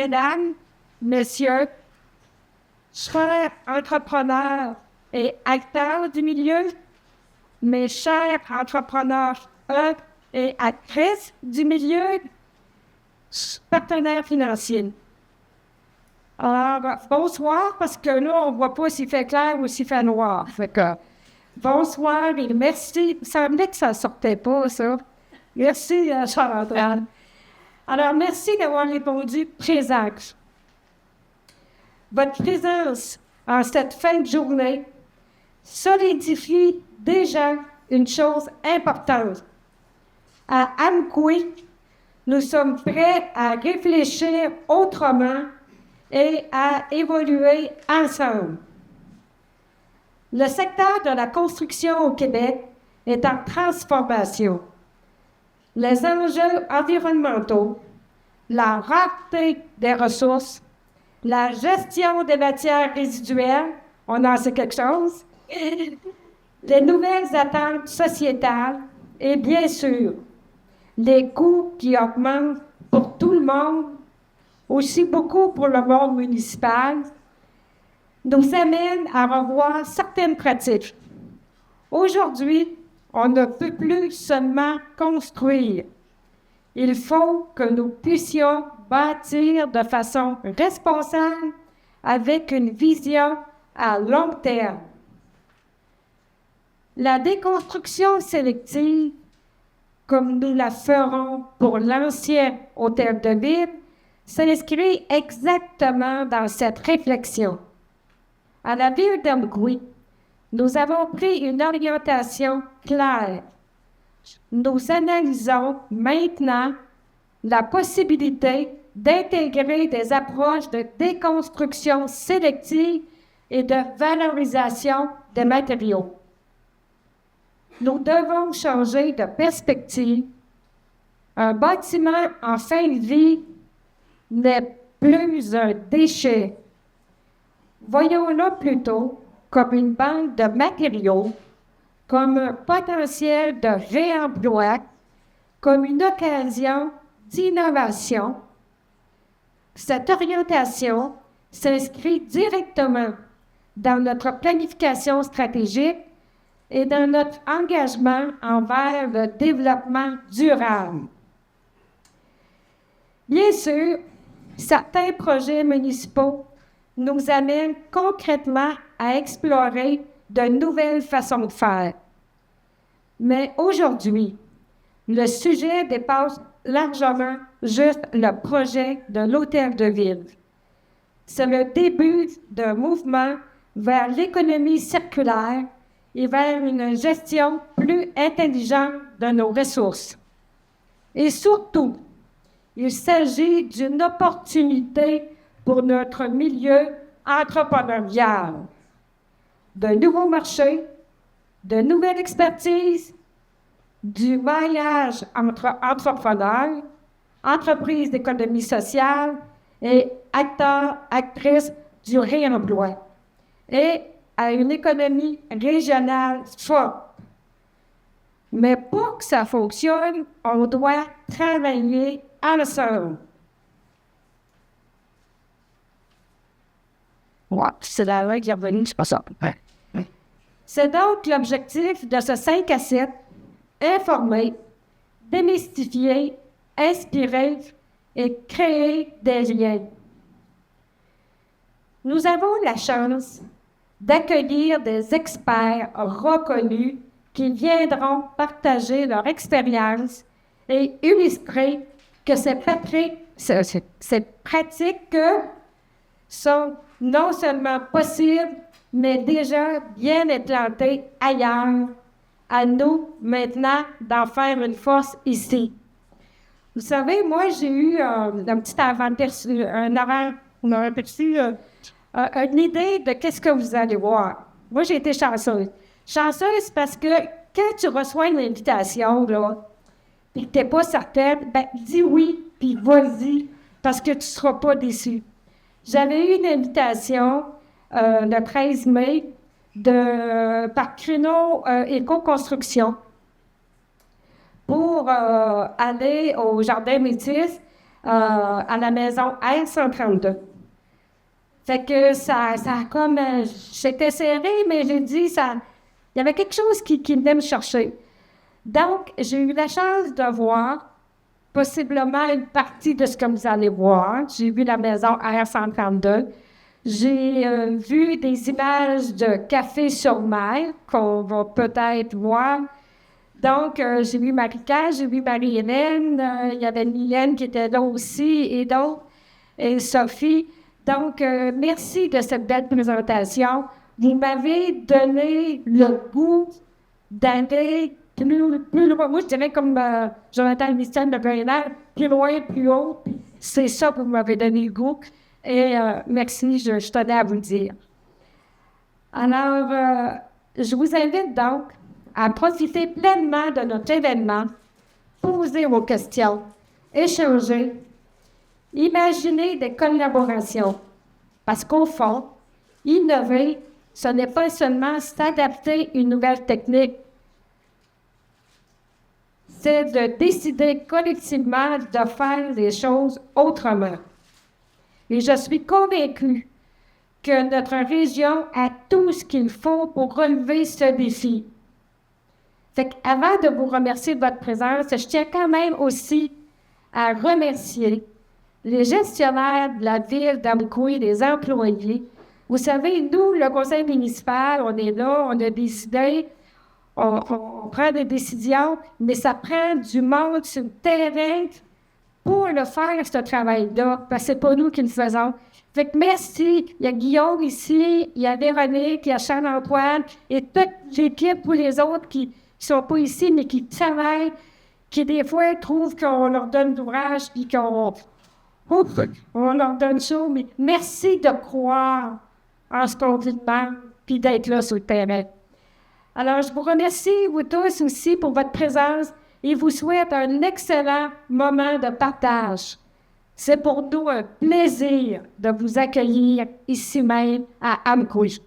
mesdames, messieurs, chers entrepreneurs et acteurs du milieu, mes chers entrepreneurs et actrices du milieu, partenaires financiers. Alors, bonsoir, parce que là, on ne voit pas s'il fait clair ou s'il fait noir. Fait que, bonsoir et merci. Ça me dit que ça ne sortait pas, ça. Merci, Charles-Antoine. Alors, merci d'avoir répondu présent. Votre présence en cette fin de journée solidifie déjà une chose importante. À Amqui, nous sommes prêts à réfléchir autrement et à évoluer ensemble. Le secteur de la construction au Québec est en transformation. Les enjeux environnementaux, la rareté des ressources, la gestion des matières résiduelles, on en sait quelque chose, les nouvelles attentes sociétales et bien sûr, les coûts qui augmentent pour tout le monde, aussi beaucoup pour le monde municipal, nous amènent à revoir certaines pratiques. Aujourd'hui, on ne peut plus seulement construire. Il faut que nous puissions bâtir de façon responsable avec une vision à long terme. La déconstruction sélective, comme nous la ferons pour l'ancien hôtel de ville, s'inscrit exactement dans cette réflexion. À la ville d'Amqui, nous avons pris une orientation claire. Nous analysons maintenant la possibilité d'intégrer des approches de déconstruction sélective et de valorisation des matériaux. Nous devons changer de perspective. Un bâtiment en fin de vie n'est plus un déchet. Voyons-le plutôt comme une banque de matériaux, comme un potentiel de réemploi, comme une occasion d'innovation. Cette orientation s'inscrit directement dans notre planification stratégique et dans notre engagement envers le développement durable. Bien sûr, certains projets municipaux nous amènent concrètement à explorer de nouvelles façons de faire. Mais aujourd'hui, le sujet dépasse largement juste le projet de l'hôtel de ville. C'est le début d'un mouvement vers l'économie circulaire et vers une gestion plus intelligente de nos ressources. Et surtout, il s'agit d'une opportunité pour notre milieu entrepreneurial. De nouveaux marchés, de nouvelles expertises, du maillage entre entrepreneurs, entreprises d'économie sociale et acteurs, actrices du réemploi, et à une économie régionale forte. Mais pour que ça fonctionne, on doit travailler ensemble. Ouais, c'est la règle qui est revenue, c'est pas ça. Ouais. C'est donc l'objectif de ce 5 à 7, informer, démystifier, inspirer et créer des liens. Nous avons la chance d'accueillir des experts reconnus qui viendront partager leur expérience et illustrer que ces pratiques sont non seulement possibles, mais déjà bien implantées ailleurs. À nous, maintenant, d'en faire une force ici. Vous savez, moi, j'ai eu un petit aperçu, une idée de qu'est-ce que vous allez voir. Moi, j'ai été chanceuse. Chanceuse parce que quand tu reçois une invitation, là, puis que tu n'es pas certaine, ben dis oui, puis vas-y, parce que tu ne seras pas déçu. J'avais eu une invitation le 13 mai par Créneau Éco-Construction pour aller au Jardin Métis à la maison R132. Fait que ça a comme... j'étais serrée, mais j'ai dit, il y avait quelque chose qui venait me chercher. Donc, j'ai eu la chance de voir possiblement une partie de ce que vous allez voir. J'ai vu la maison R132. J'ai vu des images de café sur mer qu'on va peut-être voir. Donc, j'ai vu Marika, j'ai vu Marie-Hélène, il y avait Mylène qui était là aussi, et d'autres, et Sophie. Donc, merci de cette belle présentation. Vous m'avez donné le goût d'aller plus loin. Moi, je dirais comme Jonathan Livingston de Bernard, plus loin, plus haut. C'est ça que vous m'avez donné le goût. Et merci, je tenais à vous le dire. Alors, je vous invite donc à profiter pleinement de notre événement, poser vos questions, échanger, imaginer des collaborations. Parce qu'au fond, innover, ce n'est pas seulement s'adapter à une nouvelle technique, c'est de décider collectivement de faire les choses autrement. Et je suis convaincue que notre région a tout ce qu'il faut pour relever ce défi. Fait qu'avant de vous remercier de votre présence, je tiens quand même aussi à remercier les gestionnaires de la ville d'Amkoui, les employés. Vous savez, nous, le conseil municipal, on est là, on a décidé, on prend des décisions, mais ça prend du monde sur le terrain pour le faire, ce travail-là, parce que c'est pas nous qui le faisons. Fait que merci. Il y a Guillaume ici, il y a Véronique, il y a Charles-Antoine, et toute l'équipe, tous les autres qui sont pas ici, mais qui travaillent, qui des fois trouvent qu'on leur donne d'ouvrage, puis on leur donne ça, mais merci de croire en ce qu'on dit demande, puis d'être là sur le terrain. Alors, je vous remercie, vous tous aussi, pour votre présence et vous souhaite un excellent moment de partage. C'est pour nous un plaisir de vous accueillir ici même à Amkoui.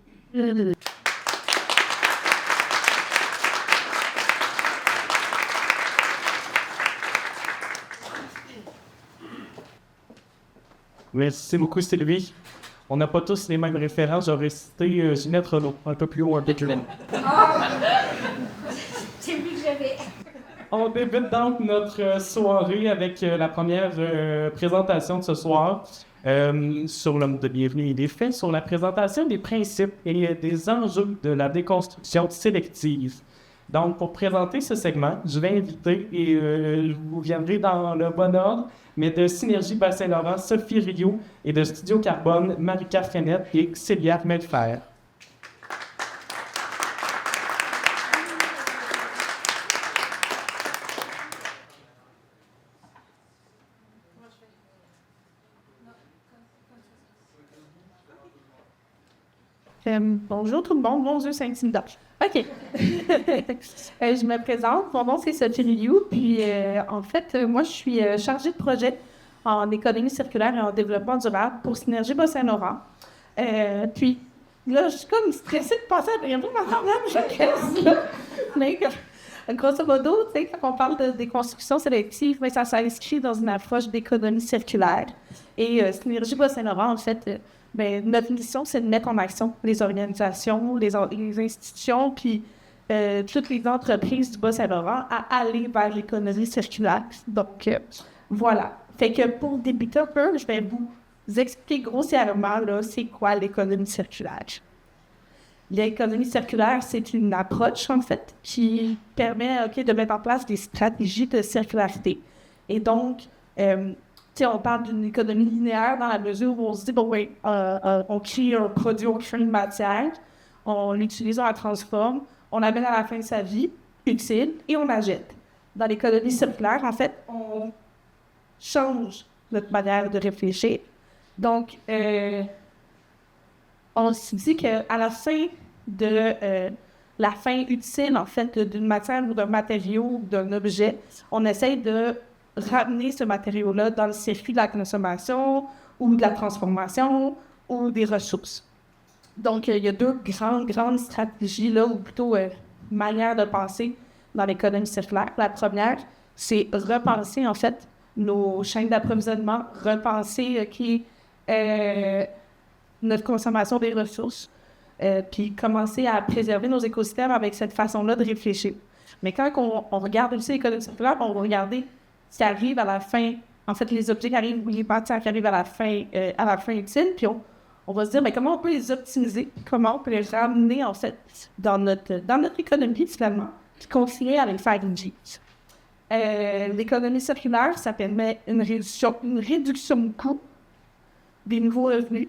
Merci beaucoup, Sylvie. On n'a pas tous les mêmes références. J'aurais cité Ginette Renaud, un peu plus haut, un peu plus loin. C'est lui que j'avais. On débute donc notre soirée avec la première présentation de ce soir sur l'homme de bienvenue et des faits, sur la présentation des principes et des enjeux de la déconstruction sélective. Donc, pour présenter ce segment, je vais inviter, et vous viendrez dans le bon ordre, mais de Synergie Bas-Saint-Laurent, Sophie Rio, et de Studio Carbone, Marika Fenette et Célia Melfer. Bonjour tout le monde, mon Dieu, c'est intimidant. OK. Je me présente, mon nom c'est Sophie Rioux, puis en fait, moi je suis chargée de projet en économie circulaire et en développement durable pour Synergie Bas-Saint-Laurent. Puis là, je suis comme stressée de passer à bientôt ma problème, mais grosso modo, tu sais, quand on parle de déconstruction sélective, mais ça s'inscrit dans une approche d'économie circulaire. Et Synergie Bas-Saint-Laurent, en fait, notre mission, c'est de mettre en action les organisations, les institutions, puis toutes les entreprises du Bas-Saint-Laurent à aller vers l'économie circulaire. Donc, voilà. Fait que pour débuter un peu, je vais vous expliquer grossièrement, là, c'est quoi l'économie circulaire. L'économie circulaire, c'est une approche, en fait, qui permet de mettre en place des stratégies de circularité. Et donc, on parle d'une économie linéaire dans la mesure où on se dit, on crée un produit, on crée une matière, on l'utilise, on la transforme, on la met à la fin de sa vie, utile, et on la jette. Dans l'économie circulaire, en fait, on change notre manière de réfléchir. Donc, on se dit qu'à la fin de la fin utile, en fait, d'une matière ou d'un matériau ou d'un objet, on essaye de ramener ce matériau-là dans le circuit de la consommation ou de la transformation ou des ressources. Donc, il y a deux grandes stratégies, là, ou plutôt manières de penser dans l'économie circulaire. La première, c'est repenser, en fait, nos chaînes d'approvisionnement, repenser notre consommation des ressources, puis commencer à préserver nos écosystèmes avec cette façon-là de réfléchir. Mais quand on regarde aussi l'économie circulaire, on va regarder ce qui arrive à la fin, en fait, les objets qui arrivent, les matières qui arrivent à la fin utile, puis on va se dire, mais comment on peut les optimiser, comment on peut les ramener, en fait, dans notre économie, finalement, puis continuer à les faire vivre. L'économie circulaire, ça permet une réduction de coûts, des nouveaux revenus,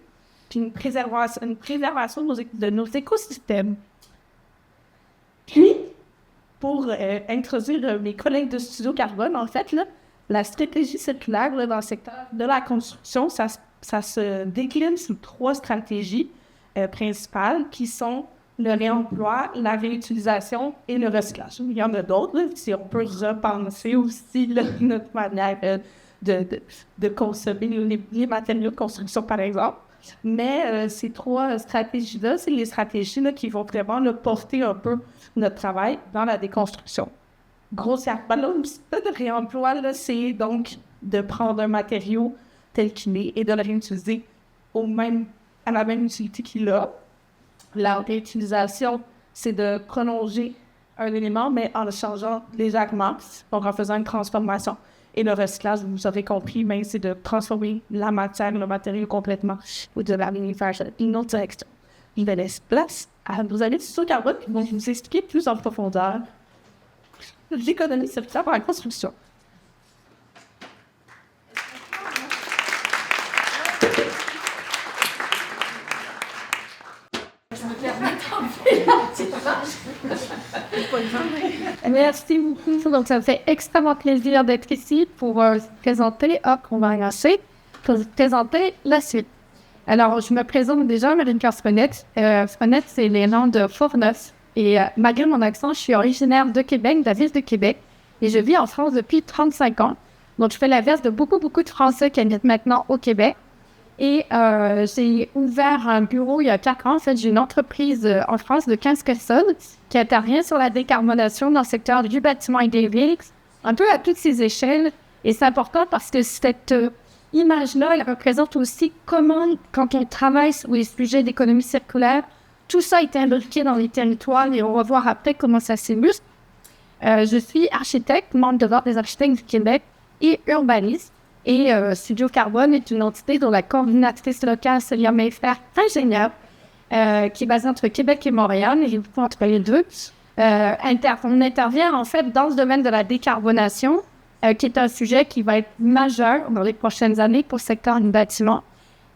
puis une préservation de nos écosystèmes. Puis, pour introduire mes collègues de Studio Carbone, en fait, là, la stratégie circulaire là, dans le secteur de la construction, ça se décline sous 3 stratégies principales qui sont le réemploi, la réutilisation et le recyclage. Il y en a d'autres, là, si on peut repenser aussi là, notre manière de consommer les matériaux de construction, par exemple. Mais ces 3 stratégies-là, c'est les stratégies là, qui vont vraiment là, porter un peu notre travail dans la déconstruction. Grossièrement, le réemploi, là, c'est donc de prendre un matériau tel qu'il est et de le réutiliser à la même utilité qu'il a. La réutilisation, c'est de prolonger un élément, mais en le changeant légèrement, donc en faisant une transformation. Et le recyclage, vous avez compris, mais c'est de transformer la matière, le matériau complètement, ou de l'amener faire une autre direction. Il me laisse place à nos amis de Studio Carbone qui vont vous expliquer plus en profondeur l'économie circulaire pour la construction. Merci beaucoup. Donc, ça me fait extrêmement plaisir d'être ici pour vous présenter, on va avancer, pour vous présenter la suite. Alors, je me présente déjà, Marie-Claire Sponette. Sponette, c'est les noms de Fort-Neuf. Et malgré mon accent, je suis originaire de Québec, de la ville de Québec. Et je vis en France depuis 35 ans. Donc, je fais l'inverse de beaucoup de Français qui habitent maintenant au Québec. Et j'ai ouvert un bureau il y a 4 ans. En fait, j'ai une entreprise en France de 15 personnes qui intervient sur la décarbonation dans le secteur du bâtiment et des villes, un peu à toutes ces échelles. Et c'est important parce que cette image-là, elle représente aussi comment, quand on travaille sur les sujets d'économie circulaire, tout ça est imbriqué dans les territoires et on va voir après comment ça s'illustre. Je suis architecte, membre de l'Ordre des architectes du Québec et urbaniste. Et Studio Carbone est une entité dont la coordinatrice locale, Célia Mayfair, ingénieure, qui est basée entre Québec et Montréal, et entre les deux. On intervient en fait dans le domaine de la décarbonation, qui est un sujet qui va être majeur dans les prochaines années pour le secteur du bâtiment.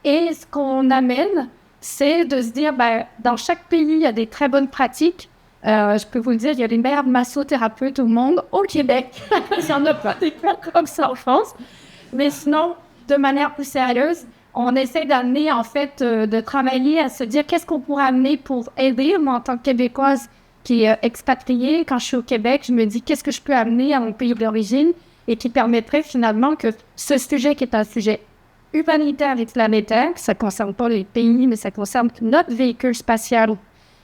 Et ce qu'on amène, c'est de se dire, dans chaque pays, il y a des très bonnes pratiques. Je peux vous le dire, il y a les meilleurs massothérapeutes au monde. Au Québec, il n'y en a pas des cas comme ça en France. Mais sinon, de manière plus sérieuse, on essaie d'amener, en fait, de travailler à se dire qu'est-ce qu'on pourrait amener pour aider. Moi, en tant que Québécoise qui est expatriée, quand je suis au Québec, je me dis qu'est-ce que je peux amener à mon pays d'origine et qui permettrait finalement que ce sujet qui est un sujet humanitaire et planétaire, ça ne concerne pas les pays, mais ça concerne notre véhicule spatial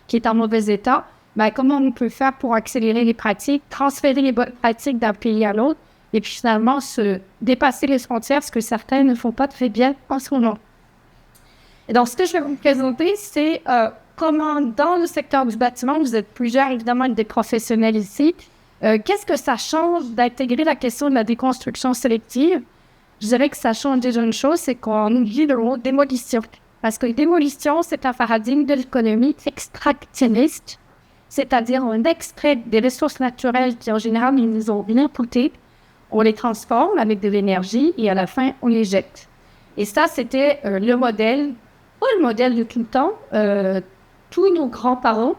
qui est en mauvais état, comment on peut faire pour accélérer les pratiques, transférer les bonnes pratiques d'un pays à l'autre, et puis finalement se dépasser les frontières, ce que certains ne font pas très bien en ce moment. Et donc, ce que je vais vous présenter, c'est comment, dans le secteur du bâtiment, vous êtes plusieurs, évidemment, des professionnels ici, qu'est-ce que ça change d'intégrer la question de la déconstruction sélective? Je dirais que ça change déjà une chose, c'est qu'on oublie le mot démolition. Parce que démolition, c'est un paradigme de l'économie extractionniste, c'est-à-dire on extrait des ressources naturelles qui, en général, ils nous ont bien coûté, on les transforme avec de l'énergie et à la fin, on les jette. Et ça, c'était le modèle, pas le modèle de tout le temps. Tous nos grands-parents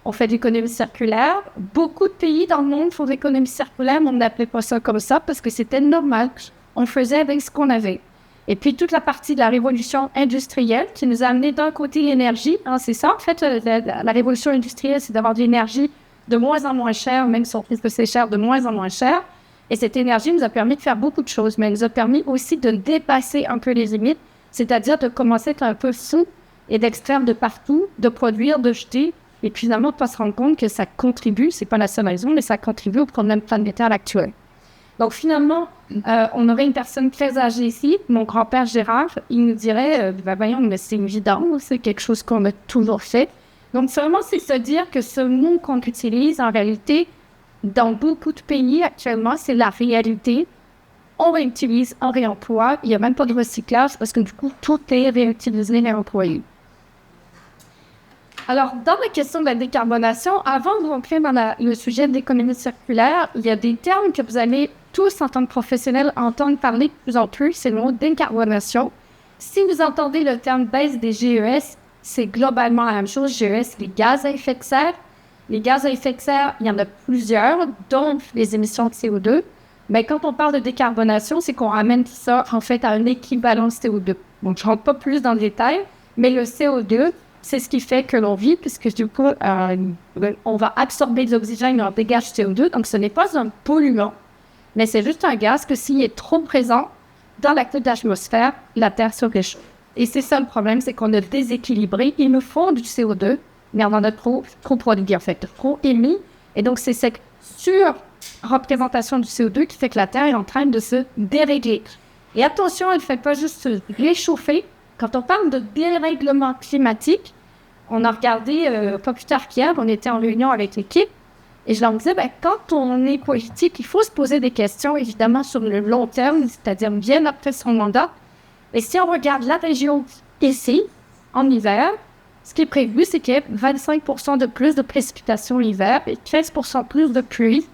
ont fait de l'économie circulaire. Beaucoup de pays dans le monde font de l'économie circulaire, mais on n'appelait pas ça comme ça parce que c'était normal. On faisait avec ce qu'on avait. Et puis, toute la partie de la révolution industrielle qui nous a amené d'un côté l'énergie. C'est ça, en fait, la révolution industrielle, c'est d'avoir de l'énergie de moins en moins chère, même si on trouve que c'est cher, de moins en moins cher. Et cette énergie nous a permis de faire beaucoup de choses, mais elle nous a permis aussi de dépasser un peu les limites, c'est-à-dire de commencer à être un peu fou et d'extraire de partout, de produire, de jeter, et puis finalement de ne pas se rendre compte que ça contribue, c'est pas la seule raison, mais ça contribue au problème planétaire actuel. Donc finalement, on aurait une personne très âgée ici, mon grand-père Gérard, il nous dirait, voyons, mais c'est évident, c'est quelque chose qu'on a toujours fait. Donc vraiment, c'est se dire que ce mot qu'on utilise, en réalité, dans beaucoup de pays actuellement, c'est la réalité. On réutilise, on réemploie, il n'y a même pas de recyclage parce que du coup, tout est réutilisé et réemployé. Alors, dans la question de la décarbonation, avant de rentrer dans le sujet de l'économie circulaire, il y a des termes que vous allez tous, en tant que professionnels, entendre parler de plus en plus, c'est le mot décarbonation. Si vous entendez le terme baisse des GES, c'est globalement la même chose. GES, les gaz à effet de serre. Les gaz à effet de serre, il y en a plusieurs, dont les émissions de CO2. Mais quand on parle de décarbonation, c'est qu'on ramène ça, en fait, à un équivalent CO2. Donc, je ne rentre pas plus dans le détail, mais le CO2, c'est ce qui fait que l'on vit, puisque du coup, on va absorber de l'oxygène et on dégage du CO2. Donc, ce n'est pas un polluant, mais c'est juste un gaz que s'il est trop présent dans la couche d'atmosphère, la Terre se réchauffe. Et c'est ça le problème, c'est qu'on a déséquilibré. Il nous faut du CO2, mais on en a trop produit, en fait, trop émis. Et donc, c'est cette surreprésentation du CO2 qui fait que la Terre est en train de se dérégler. Et attention, elle ne fait pas juste se réchauffer. Quand on parle de dérèglement climatique, on a regardé, pas plus tard qu'hier, on était en réunion avec l'équipe, et je leur disais, quand on est politique, il faut se poser des questions, évidemment, sur le long terme, c'est-à-dire bien après son mandat. Et si on regarde la région ici, en hiver, ce qui est prévu, c'est qu'il y ait 25% de plus de précipitations l'hiver et 15% plus de pluie.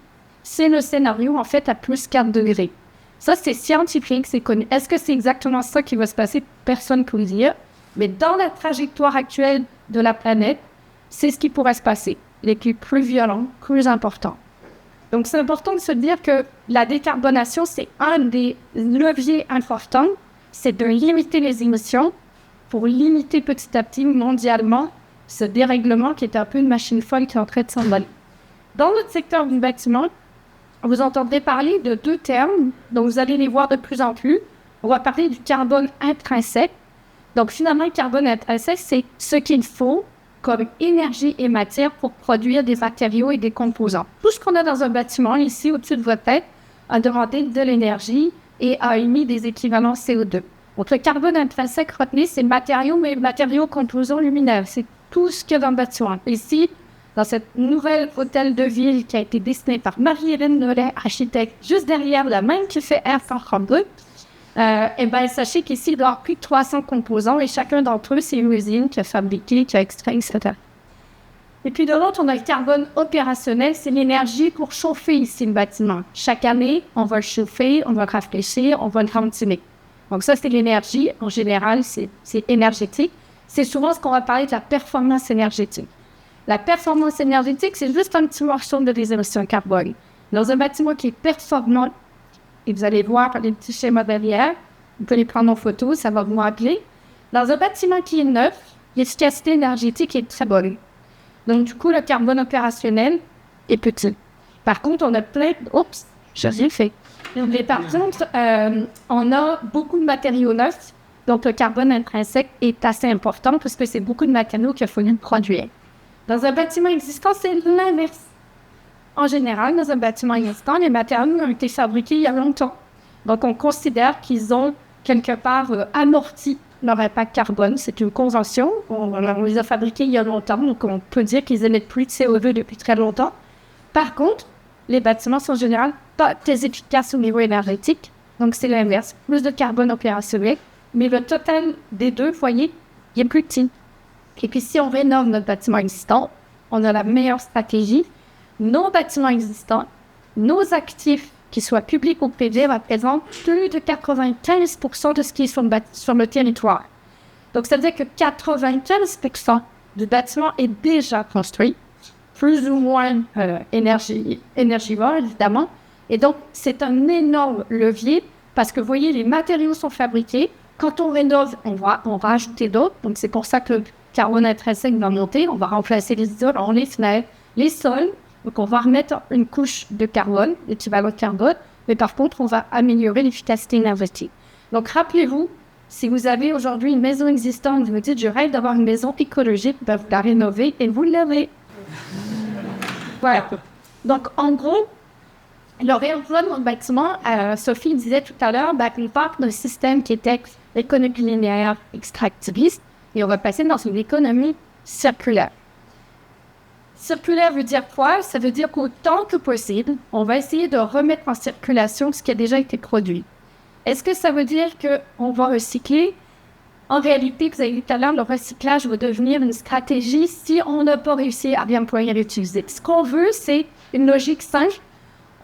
C'est le scénario, en fait, à plus 4 degrés. Ça, c'est scientifique, c'est connu. Est-ce que c'est exactement ça qui va se passer? Personne ne peut le dire. Mais dans la trajectoire actuelle de la planète, c'est ce qui pourrait se passer. Les plus violents, plus importants. Donc, c'est important de se dire que la décarbonation, c'est un des leviers importants. C'est de limiter les émissions pour limiter petit à petit, mondialement, ce dérèglement qui est un peu une machine folle qui est en train de s'emballer. Dans notre secteur du bâtiment, vous entendrez parler de 2 termes, donc vous allez les voir de plus en plus. On va parler du carbone intrinsèque. Donc finalement, le carbone intrinsèque, c'est ce qu'il faut comme énergie et matière pour produire des matériaux et des composants. Tout ce qu'on a dans un bâtiment, ici, au-dessus de votre tête, a demandé de l'énergie et a émis des équivalents CO2. Donc le carbone intrinsèque, retenez, c'est matériaux, mais matériaux composants luminaires. C'est tout ce qu'il y a dans le bâtiment. Ici, dans cette nouvelle hôtel de ville qui a été dessiné par Marie-Hélène Nollet, architecte, juste derrière la même qui fait R132, sachez qu'ici, il doit y avoir plus de 300 composants et chacun d'entre eux, c'est une usine qui a fabriqué, qui a extrait, etc. Et puis de l'autre, on a le carbone opérationnel, c'est l'énergie pour chauffer ici le bâtiment. Chaque année, on va le chauffer, on va le rafraîchir, on va le ventiler. Donc ça, c'est l'énergie. En général, c'est énergétique. C'est souvent ce qu'on va parler de la performance énergétique. La performance énergétique, c'est juste un petit morceau de des émissions carbone. Dans un bâtiment qui est performant, et vous allez voir les petits schémas derrière, vous pouvez les prendre en photo, ça va vous rappeler. Dans un bâtiment qui est neuf, l'efficacité énergétique est très bonne. Donc, du coup, le carbone opérationnel est petit. Par contre, on a plein... Oups, je l'ai fait. Mais par contre, on a beaucoup de matériaux neufs, donc le carbone intrinsèque est assez important parce que c'est beaucoup de matériaux qu'il faut produire. Dans un bâtiment existant, c'est l'inverse. En général, dans un bâtiment existant, les matériaux ont été fabriqués il y a longtemps. Donc, on considère qu'ils ont quelque part amorti leur impact carbone. C'est une convention. On les a fabriqués il y a longtemps, donc on peut dire qu'ils émettent plus de CO2 depuis très longtemps. Par contre, les bâtiments sont en général pas très efficaces au niveau énergétique. Donc, c'est l'inverse. Plus de carbone opérationnel. Mais le total des deux, vous voyez, il est plus petit. Et puis, si on rénove notre bâtiment existant, on a la meilleure stratégie. Nos bâtiments existants, nos actifs, qu'ils soient publics ou privés, représentent plus de 95% de ce qui est sur le territoire. Donc, ça veut dire que 95% du bâtiment est déjà construit, plus ou moins énergivore, évidemment. Et donc, c'est un énorme levier parce que, vous voyez, les matériaux sont fabriqués. Quand on rénove, on va ajouter d'autres. Donc, c'est pour ça que le carbone intrinsèque va monter. On va remplacer les isolants, les fenêtres, les sols. Donc, on va remettre une couche de carbone, l'équivalent de carbone. Mais par contre, on va améliorer l'efficacité énergétique. Donc, rappelez-vous, si vous avez aujourd'hui une maison existante, vous me dites, je rêve d'avoir une maison écologique, ben, vous la rénovez et vous l'avez. Voilà. Donc, en gros, Le réemploi de notre bâtiment, Sophie disait tout à l'heure, qu'on part d'un système qui était l'économie linéaire extractiviste et on va passer dans une économie circulaire. Circulaire veut dire quoi? Ça veut dire qu'autant que possible, on va essayer de remettre en circulation ce qui a déjà été produit. Est-ce que ça veut dire qu'on va recycler? En réalité, vous avez dit tout à l'heure, le recyclage va devenir une stratégie si on n'a pas réussi à réemployer et réutiliser. Ce qu'on veut, c'est une logique simple.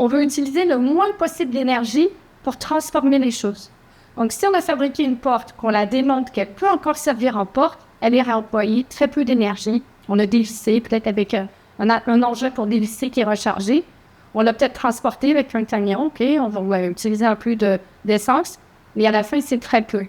On veut utiliser le moins possible d'énergie pour transformer les choses. Donc, si on a fabriqué une porte, qu'on la démonte, qu'elle peut encore servir en porte, elle est réemployée, très peu d'énergie. On a dévissé, peut-être avec un engin pour dévisser qui est rechargé. On l'a peut-être transporté avec un camion, OK, on va utiliser un peu d'essence, mais à la fin, c'est très peu.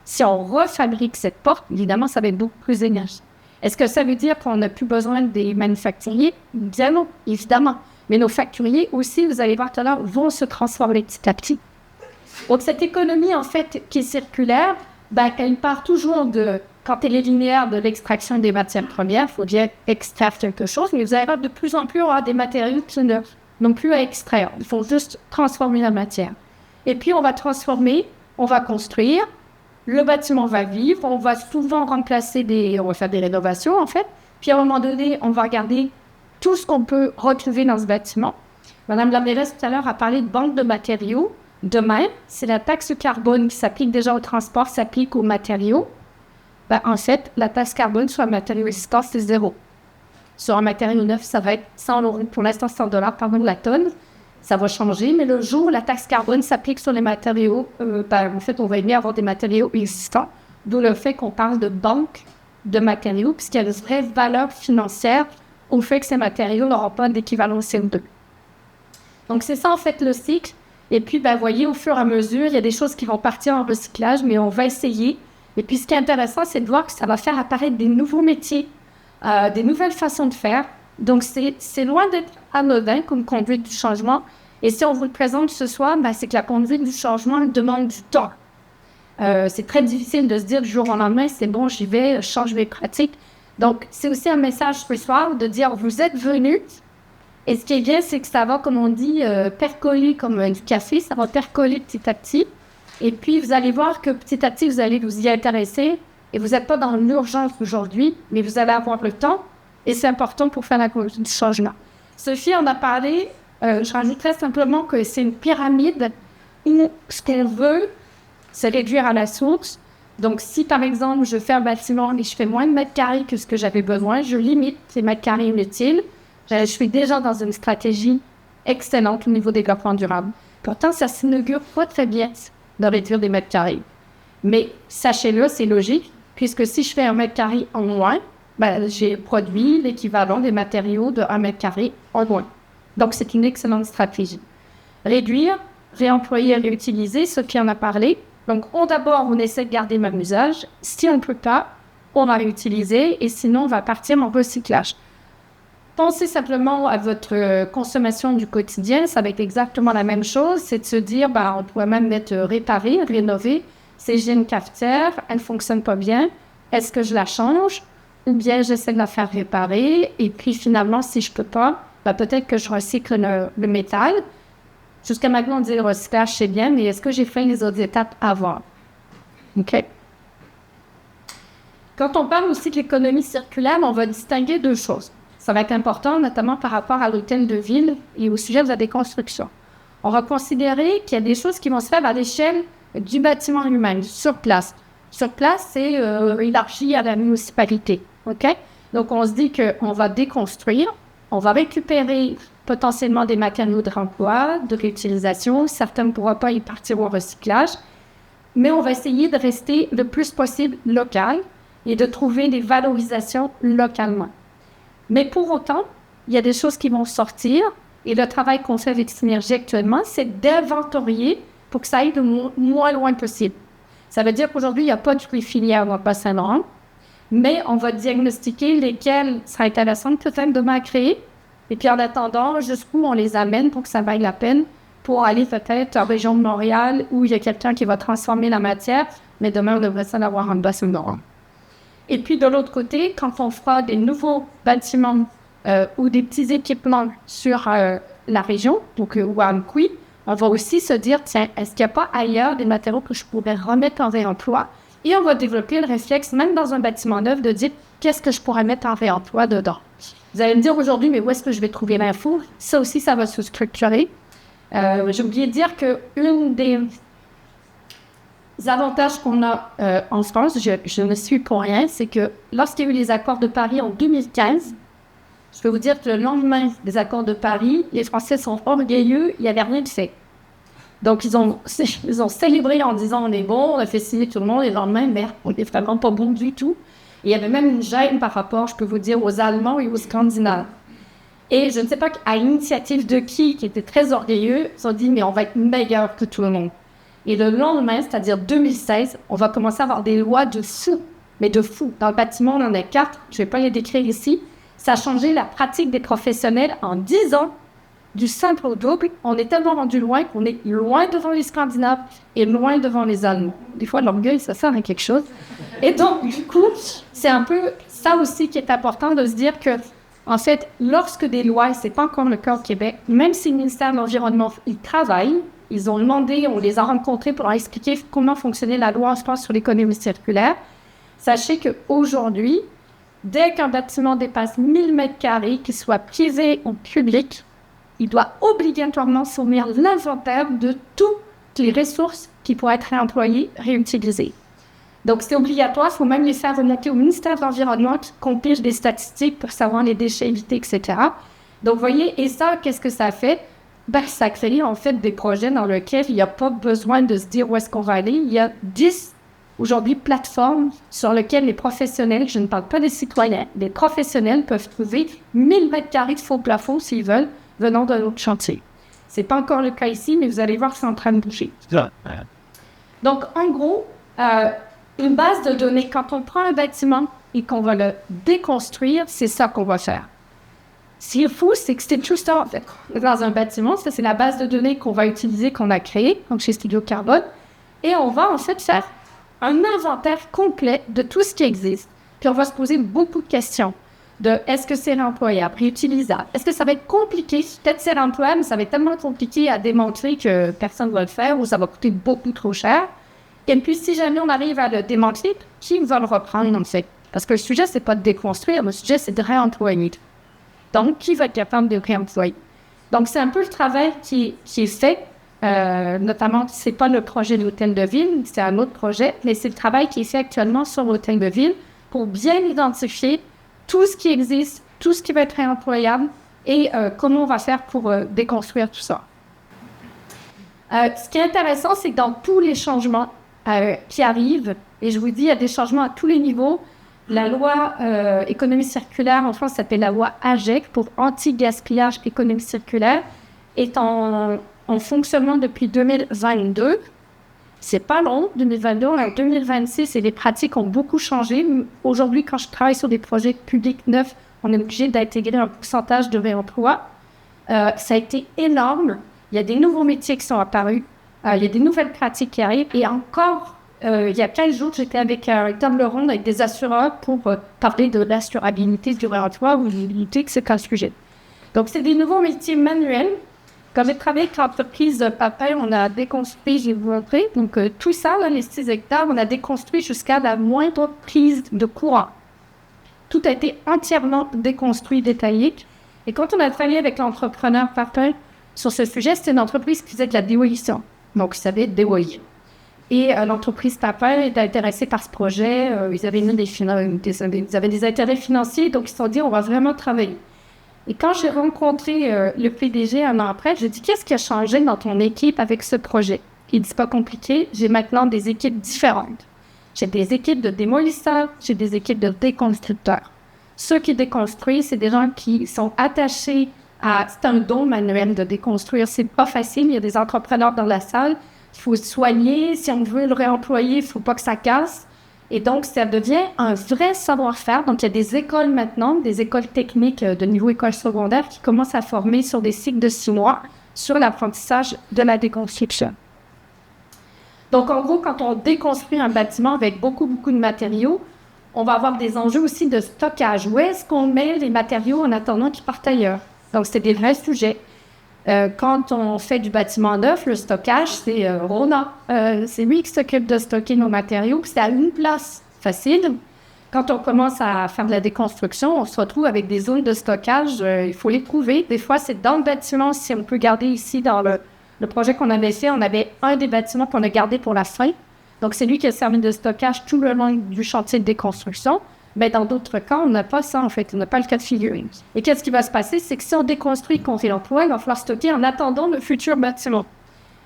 Si on refabrique cette porte, évidemment, ça va être beaucoup plus d'énergie. Est-ce que ça veut dire qu'on n'a plus besoin des manufacturiers? Bien non, évidemment. Mais nos facturiers aussi, vous allez voir tout à l'heure, vont se transformer petit à petit. Donc, cette économie, en fait, qui est circulaire, elle part toujours quand elle est linéaire, de l'extraction des matières premières. Il faut bien extraire quelque chose, mais vous allez voir de plus en plus avoir des matériaux qui n'ont plus à extraire. Il faut juste transformer la matière. Et puis, on va transformer, on va construire, le bâtiment va vivre, on va souvent on va faire des rénovations, en fait. Puis, à un moment donné, on va regarder tout ce qu'on peut retrouver dans ce bâtiment. Madame Lamérez, tout à l'heure, a parlé de banque de matériaux. Demain, c'est la taxe carbone qui s'applique déjà au transport, s'applique aux matériaux. En fait, la taxe carbone sur un matériau existant, c'est 0. Sur un matériau neuf, ça va être 100 €. Pour l'instant, 100 $ la tonne. Ça va changer, mais le jour où la taxe carbone s'applique sur les matériaux, en fait, on va aimer avoir des matériaux existants, d'où le fait qu'on parle de banque de matériaux, puisqu'il y a une vraie valeur financière au fait que ces matériaux n'auront pas d'équivalent CO2. Donc, c'est ça, en fait, le cycle. Et puis, vous voyez, au fur et à mesure, il y a des choses qui vont partir en recyclage, mais on va essayer. Et puis, ce qui est intéressant, c'est de voir que ça va faire apparaître des nouveaux métiers, des nouvelles façons de faire. Donc, c'est loin d'être anodin comme conduite du changement. Et si on vous le présente ce soir, c'est que la conduite du changement demande du temps. C'est très difficile de se dire du jour au lendemain, c'est bon, j'y vais, je change mes pratiques. Donc, c'est aussi un message ce soir de dire, vous êtes venus. Et ce qui est bien, c'est que ça va, comme on dit, percoler comme du café, ça va percoler petit à petit. Et puis, vous allez voir que petit à petit, vous allez vous y intéresser. Et vous n'êtes pas dans l'urgence aujourd'hui, mais vous allez avoir le temps. Et c'est important pour faire la conduite du changement. Sophie en a parlé. Je rajouterais simplement que c'est une pyramide où ce qu'on veut, c'est réduire à la source. Donc, si par exemple, je fais un bâtiment et je fais moins de mètres carrés que ce que j'avais besoin, je limite ces mètres carrés inutiles. Je suis déjà dans une stratégie excellente au niveau développement durable. Pourtant, ça s'inaugure pas très bien de réduire des mètres carrés. Mais sachez-le, c'est logique, puisque si je fais un mètre carré en moins, j'ai produit l'équivalent des matériaux de 1 mètre carré en moins. Donc, c'est une excellente stratégie. Réduire, réemployer, réutiliser, ce qui en a parlé. Donc, d'abord, on essaie de garder le même usage. Si on ne peut pas, on va réutiliser et sinon, on va partir en recyclage. Pensez simplement à votre consommation du quotidien. Ça va être exactement la même chose. C'est de se dire, on pourrait même mettre réparer, rénover. J'ai une cafetière, elle ne fonctionne pas bien. Est-ce que je la change? Ou bien j'essaie de la faire réparer. Et puis finalement, si je ne peux pas, peut-être que je recycle le métal. Jusqu'à maintenant, on dit le recyclage, c'est bien, mais est-ce que j'ai fait les autres étapes avant? OK. Quand on parle aussi de l'économie circulaire, on va distinguer 2 choses. Ça va être important, notamment par rapport à l'hôtel de ville et au sujet de la déconstruction. On va considérer qu'il y a des choses qui vont se faire à l'échelle du bâtiment lui-même, sur place. Sur place, c'est élargi à la municipalité. OK? Donc, on se dit qu'on va déconstruire, on va récupérer potentiellement des matériaux de remploi, de réutilisation. Certains ne pourront pas y partir au recyclage. Mais on va essayer de rester le plus possible local et de trouver des valorisations localement. Mais pour autant, il y a des choses qui vont sortir. Et le travail qu'on fait avec Synergie actuellement, c'est d'inventorier pour que ça aille le moins loin possible. Ça veut dire qu'aujourd'hui, il n'y a pas de fruits filières dans le Bas-Saint-Laurent, mais on va diagnostiquer lesquels seraient intéressants peut-être demain à créer. Et puis en attendant, jusqu'où on les amène pour que ça vaille la peine pour aller peut-être en région de Montréal où il y a quelqu'un qui va transformer la matière, mais demain, on devrait s'en avoir en Bas-Saint-Laurent. Et puis de l'autre côté, quand on fera des nouveaux bâtiments ou des petits équipements sur la région, donc ou à Amqui, on va aussi se dire, tiens, est-ce qu'il n'y a pas ailleurs des matériaux que je pourrais remettre en réemploi? Et on va développer le réflexe, même dans un bâtiment neuf, de dire, qu'est-ce que je pourrais mettre en réemploi dedans? Vous allez me dire aujourd'hui, mais où est-ce que je vais trouver l'info? Ça aussi, ça va se structurer. J'ai oublié de dire qu'une des avantages qu'on a en France, je ne suis pour rien, c'est que lorsqu'il y a eu les accords de Paris en 2015, je peux vous dire que le lendemain des accords de Paris, les Français sont orgueilleux, il n'y avait rien de fait. Donc, ils ont célébré en disant on est bon, on a fait signer tout le monde, et le lendemain, merde, on n'est vraiment pas bon du tout. Et il y avait même une gêne par rapport, je peux vous dire, aux Allemands et aux Scandinaves. Et je ne sais pas à l'initiative de qui était très orgueilleux, ils ont dit mais on va être meilleur que tout le monde. Et le lendemain, c'est-à-dire 2016, on va commencer à avoir des lois de fou, mais de fou. Dans le bâtiment, on en a 4, je ne vais pas les décrire ici. Ça a changé la pratique des professionnels en 10 ans. Du simple au double, on est tellement rendu loin qu'on est loin devant les Scandinaves et loin devant les Allemands. Des fois, l'orgueil, ça sert à quelque chose. Et donc, du coup, c'est un peu ça aussi qui est important de se dire que, en fait, lorsque des lois, c'est pas encore le cas au Québec, même si le ministère de l'Environnement, ils travaillent, ils ont demandé, on les a rencontrés pour leur expliquer comment fonctionnait la loi en France sur l'économie circulaire. Sachez qu'aujourd'hui, dès qu'un bâtiment dépasse 1000 m², qu'il soit privé ou public, il doit obligatoirement fournir l'inventaire de toutes les ressources qui pourraient être réemployées, réutilisées. Donc, c'est obligatoire, il faut même les faire remonter au ministère de l'Environnement qui compile des statistiques pour savoir les déchets évités, etc. Donc, vous voyez, et ça, qu'est-ce que ça fait? Ben, ça crée en fait des projets dans lesquels il n'y a pas besoin de se dire où est-ce qu'on va aller. Il y a 10 aujourd'hui plateformes sur lesquelles les professionnels, je ne parle pas des citoyens, les professionnels peuvent trouver 1000 m² de faux plafond s'ils veulent, venant d'un autre chantier. Ce n'est pas encore le cas ici, mais vous allez voir que c'est en train de bouger. Donc, en gros, une base de données, quand on prend un bâtiment et qu'on va le déconstruire, c'est ça qu'on va faire. Ce qui est fou, c'est que c'est tout ça, en fait. Dans un bâtiment, ça, c'est la base de données qu'on va utiliser, qu'on a créée, donc chez Studio Carbone, et on va, en fait, faire un inventaire complet de tout ce qui existe. Puis on va se poser beaucoup de questions. De est-ce que c'est réemployable, réutilisable? Est-ce que ça va être compliqué? Peut-être c'est réemployable, mais ça va être tellement compliqué à démontrer que personne ne va le faire ou ça va coûter beaucoup trop cher. Et puis, si jamais on arrive à le démanteler, qui va le reprendre, en fait? Parce que le sujet, c'est pas de déconstruire, le sujet, c'est de réemployer. Donc, qui va être capable de réemployer? Donc, c'est un peu le travail qui est fait. Notamment, c'est pas le projet de l'hôtel de ville, c'est un autre projet, mais c'est le travail qui est fait actuellement sur l'hôtel de ville pour bien identifier tout ce qui existe, tout ce qui va être réemployable et comment on va faire pour déconstruire tout ça. Ce qui est intéressant, c'est que dans tous les changements qui arrivent, et je vous dis, il y a des changements à tous les niveaux. La loi économie circulaire, en France, s'appelle la loi AGEC, pour anti-gaspillage économie circulaire, est en fonctionnement depuis 2022. C'est pas long, 2022, on est en 2026 et les pratiques ont beaucoup changé. Aujourd'hui, quand je travaille sur des projets publics neufs, on est obligé d'intégrer un pourcentage de réemploi. Ça a été énorme. Il y a des nouveaux métiers qui sont apparus. Il y a des nouvelles pratiques qui arrivent. Et encore, il y a 15 jours, j'étais avec un table ronde avec des assureurs pour parler de l'assurabilité du réemploi ou de l'utilité, que c'est un sujet. Donc, c'est des nouveaux métiers manuels. Quand j'ai travaillé avec l'entreprise Papin, on a déconstruit, j'ai vous montré, donc tout ça, là, les 6 hectares, on a déconstruit jusqu'à la moindre prise de courant. Tout a été entièrement déconstruit, détaillé. Et quand on a travaillé avec l'entrepreneur Papin sur ce sujet, c'était une entreprise qui faisait de la démolition. Donc, ils savaient démolir. Et l'entreprise Papin était intéressée par ce projet. Ils avaient des intérêts financiers, donc ils se sont dit, on va vraiment travailler. Et quand j'ai rencontré le PDG un an après, j'ai dit, qu'est-ce qui a changé dans ton équipe avec ce projet? Il dit, c'est pas compliqué, j'ai maintenant des équipes différentes. J'ai des équipes de démolisseurs, j'ai des équipes de déconstructeurs. Ceux qui déconstruisent, c'est des gens qui sont attachés à... C'est un don manuel de déconstruire, c'est pas facile, il y a des entrepreneurs dans la salle, il faut soigner, si on veut le réemployer, il faut pas que ça casse. Et donc, ça devient un vrai savoir-faire. Donc, il y a des écoles maintenant, des écoles techniques de niveau école secondaire qui commencent à former sur des cycles de 6 mois sur l'apprentissage de la déconstruction. Donc, en gros, quand on déconstruit un bâtiment avec beaucoup de matériaux, on va avoir des enjeux aussi de stockage. Où est-ce qu'on met les matériaux en attendant qu'ils partent ailleurs? Donc, c'est des vrais sujets. Quand on fait du bâtiment neuf, le stockage, c'est Rona. C'est lui qui s'occupe de stocker nos matériaux. C'est à une place facile. Quand on commence à faire de la déconstruction, on se retrouve avec des zones de stockage. Il faut les trouver. Des fois, c'est dans le bâtiment. Si on peut garder ici, dans le projet qu'on avait fait, on avait un des bâtiments qu'on a gardé pour la fin. Donc, c'est lui qui a servi de stockage tout le long du chantier de déconstruction. Mais dans d'autres cas, on n'a pas ça, en fait. On n'a pas le cas de figure. Et qu'est-ce qui va se passer? C'est que si on déconstruit, qu'on fait l'emploi, il va falloir stocker en attendant le futur bâtiment.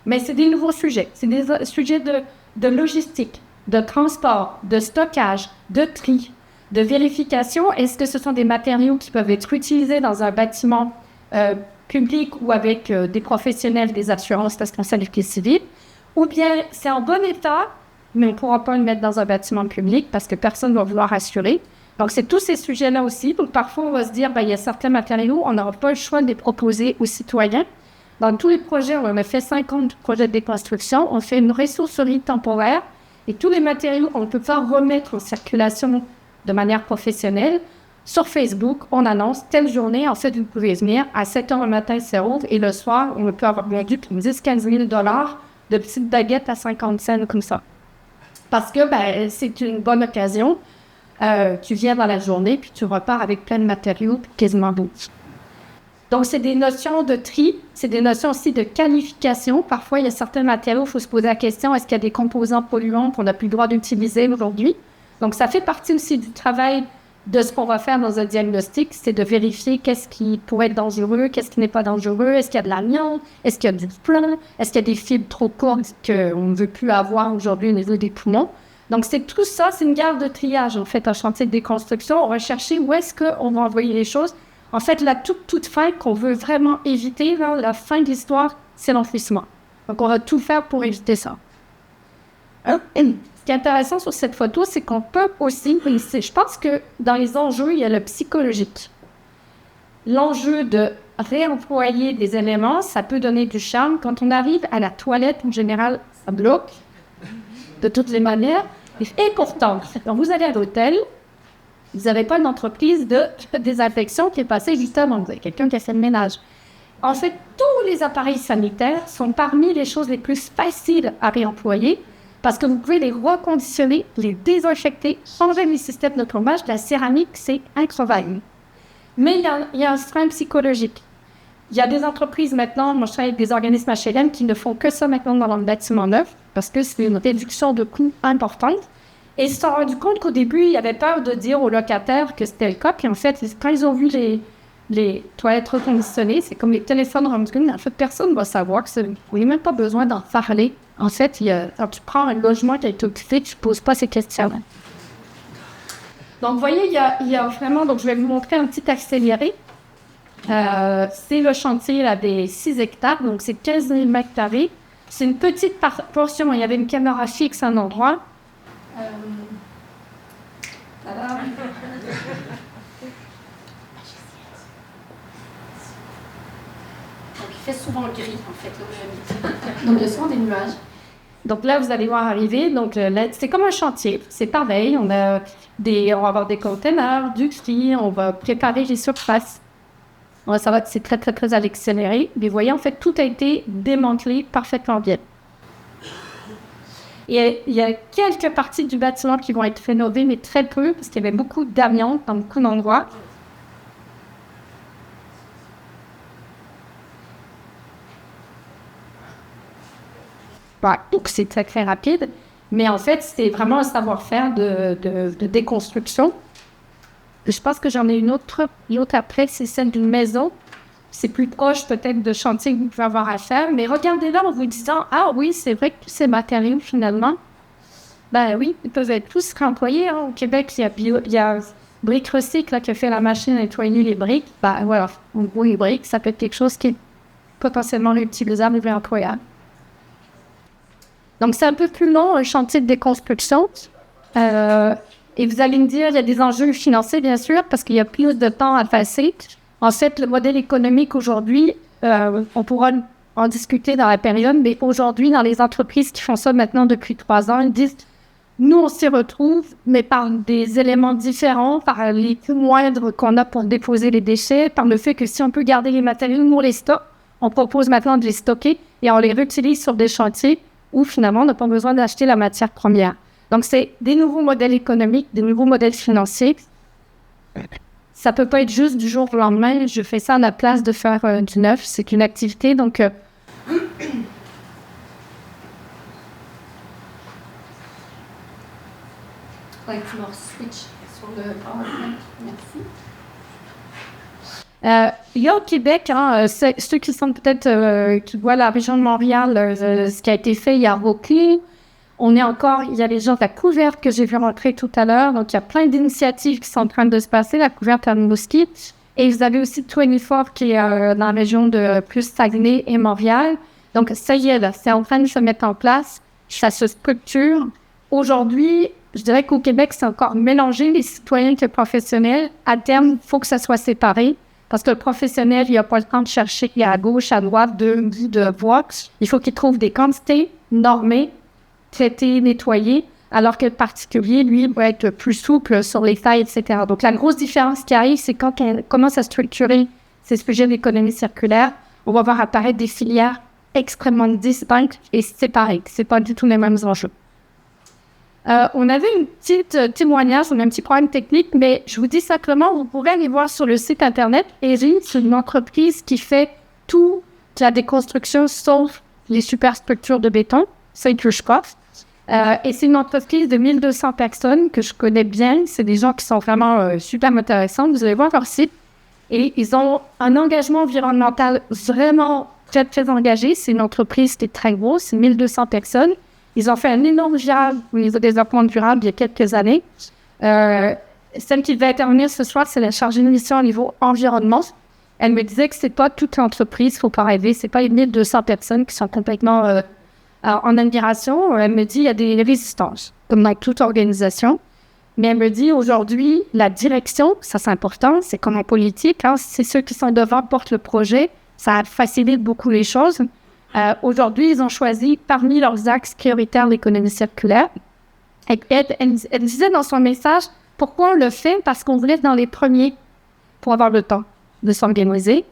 Mais c'est des nouveaux sujets. C'est des sujets de logistique, de transport, de stockage, de tri, de vérification. Est-ce que ce sont des matériaux qui peuvent être utilisés dans un bâtiment public ou avec des professionnels des assurances responsabilité civile? Ou bien c'est en bon état, mais on ne pourra pas le mettre dans un bâtiment public parce que personne ne va vouloir assurer. Donc, c'est tous ces sujets-là aussi. Donc, parfois, on va se dire, il y a certains matériaux, on n'aura pas le choix de les proposer aux citoyens. Dans tous les projets, on a fait 50 projets de déconstruction. On fait une ressourcerie temporaire et tous les matériaux, on ne peut pas remettre en circulation de manière professionnelle. Sur Facebook, on annonce telle journée, en fait, vous pouvez venir à 7 h le matin, c'est ouvre, et le soir, on peut avoir vendu pour 10-15 000 $ de petites baguettes à 50 cents comme ça. Parce que c'est une bonne occasion. Tu viens dans la journée, puis tu repars avec plein de matériaux quasiment beaux. Donc, c'est des notions de tri, c'est des notions aussi de qualification. Parfois, il y a certains matériaux, il faut se poser la question, est-ce qu'il y a des composants polluants qu'on n'a plus le droit d'utiliser aujourd'hui? Donc, ça fait partie aussi du travail de ce qu'on va faire dans un diagnostic, c'est de vérifier qu'est-ce qui pourrait être dangereux, qu'est-ce qui n'est pas dangereux, est-ce qu'il y a de l'amiante, est-ce qu'il y a du plomb, est-ce qu'il y a des fibres trop courtes qu'on ne veut plus avoir aujourd'hui au niveau des poumons. Donc, c'est tout ça, c'est une garde de triage, en fait, un chantier de déconstruction. On va chercher où est-ce qu'on va envoyer les choses. En fait, la toute fin qu'on veut vraiment éviter, là, la fin de l'histoire, c'est l'enfouissement. Donc, on va tout faire pour éviter ça. Ce qui est intéressant sur cette photo, c'est qu'on peut aussi, je pense que dans les enjeux, il y a le psychologique. L'enjeu de réemployer des éléments, ça peut donner du charme. Quand on arrive à la toilette, en général, ça bloque de toutes les manières. Et pourtant, quand vous allez à l'hôtel, vous n'avez pas une entreprise de désinfection qui est passée juste avant. Vous avez quelqu'un qui a fait le ménage. En fait, tous les appareils sanitaires sont parmi les choses les plus faciles à réemployer parce que vous pouvez les reconditionner, les désinfecter, changer les systèmes de plombage. La céramique, c'est incroyable. Mais il y a un frein psychologique. Il y a des entreprises maintenant, moi je travaille avec des organismes HLM qui ne font que ça maintenant dans le bâtiment neuf parce que c'est une réduction de coûts importante. Et ils se sont rendus compte qu'au début, ils avaient peur de dire aux locataires que c'était le cas. Puis en fait, quand ils ont vu les toilettes reconditionnées, c'est comme les téléphones rendus. En fait, personne ne va savoir que vous n'avez même pas besoin d'en parler. En fait, quand tu prends un logement qui a été occupé, tu ne poses pas ces questions-là. Donc, vous voyez, il y a vraiment... Donc, je vais vous montrer un petit accéléré. C'est le chantier là, des 6 hectares. Donc, c'est 15 000 mètres carrés. C'est une petite portion. Il y avait une caméra fixe à un endroit. Donc, il fait souvent gris, en fait, là où j'habite. Donc, il y a souvent des nuages. Donc là, vous allez voir arriver. Donc, là, c'est comme un chantier. C'est pareil. On va avoir des containers, du tri. On va préparer les surfaces. Ça va, c'est très, très, très à l'accéléré. Mais vous voyez, en fait, tout a été démantelé parfaitement bien. Et il y a quelques parties du bâtiment qui vont être rénovées, mais très peu, parce qu'il y avait beaucoup d'amiante dans beaucoup d'endroits. Donc, c'est très, très rapide. Mais en fait, c'est vraiment un savoir-faire de déconstruction. Je pense que j'en ai une autre après, c'est celle d'une maison. C'est plus proche peut-être de chantier que vous pouvez avoir à faire. Mais regardez-là en vous disant, ah oui, c'est vrai que ces matériaux, finalement, ben oui, ils peuvent être tous réemployés. Hein. Au Québec, il y a Briques Recycle qui a fait la machine à nettoyer les briques. Ben voilà, en gros, les briques, ça peut être quelque chose qui est potentiellement réutilisable et réemployable. Donc, c'est un peu plus long, un chantier de déconstruction. Et vous allez me dire, il y a des enjeux financiers, bien sûr, parce qu'il y a plus de temps à passer. En fait, le modèle économique aujourd'hui, on pourra en discuter dans la période, mais aujourd'hui, dans les entreprises qui font ça maintenant depuis 3 ans, ils disent, nous, on s'y retrouve, mais par des éléments différents, par les coûts moindres qu'on a pour déposer les déchets, par le fait que si on peut garder les matériaux, nous, on les stocke, on propose maintenant de les stocker et on les réutilise sur des chantiers où finalement on n'a pas besoin d'acheter la matière première. Donc c'est des nouveaux modèles économiques, des nouveaux modèles financiers. Ça ne peut pas être juste du jour au lendemain, je fais ça à la place de faire du neuf, c'est une activité. Donc, il y a au Québec, ceux qui sont peut-être qui voient la région de Montréal, ce qui a été fait, il y a Rocky. Il y a les gens de la couverte que j'ai vu rentrer tout à l'heure. Donc, il y a plein d'initiatives qui sont en train de se passer, la couverte à Rimouski. Et vous avez aussi 24 qui est dans la région de plus Saguenay et Montréal. Donc, ça y est, là, c'est en train de se mettre en place. Ça se structure. Aujourd'hui, je dirais qu'au Québec, c'est encore mélangé, les citoyens que les professionnels. À terme, il faut que ça soit séparé. Parce que le professionnel, il n'a pas le temps de chercher à gauche, à droite, de voir. Il faut qu'il trouve des quantités normées, traité, nettoyé, alors que le particulier, lui, va être plus souple sur les tailles, etc. Donc, la grosse différence qui arrive, c'est quand on commence à structurer ces sujets d'économie circulaire, on va voir apparaître des filières extrêmement distinctes et séparées. Ce n'est pas du tout les mêmes enjeux. On avait une petite témoignage, on a un petit problème technique, mais je vous dis simplement, vous pourrez aller voir sur le site Internet. ERI, c'est une entreprise qui fait toute la déconstruction sauf les superstructures de béton. C'est Kirchhoff. Et c'est une entreprise de 1200 personnes que je connais bien. C'est des gens qui sont vraiment super intéressants. Vous allez voir leur site. Et ils ont un engagement environnemental vraiment très, très engagé. C'est une entreprise qui est très grosse. C'est 1200 personnes. Ils ont fait un énorme job au niveau des développement durable il y a quelques années. Celle qui va intervenir ce soir, c'est la chargée de mission au niveau environnement. Elle me disait que c'est pas toute l'entreprise, il ne faut pas rêver. C'est pas les 1200 personnes qui sont complètement en admiration. Elle me dit qu'il y a des résistances, comme dans toute organisation. Mais elle me dit aujourd'hui, la direction, ça c'est important, c'est comme en politique, c'est ceux qui sont devant portent le projet, ça facilite beaucoup les choses. Aujourd'hui, ils ont choisi parmi leurs axes prioritaires l'économie circulaire. Elle disait dans son message, pourquoi on le fait? Parce qu'on voulait être dans les premiers pour avoir le temps de s'organiser.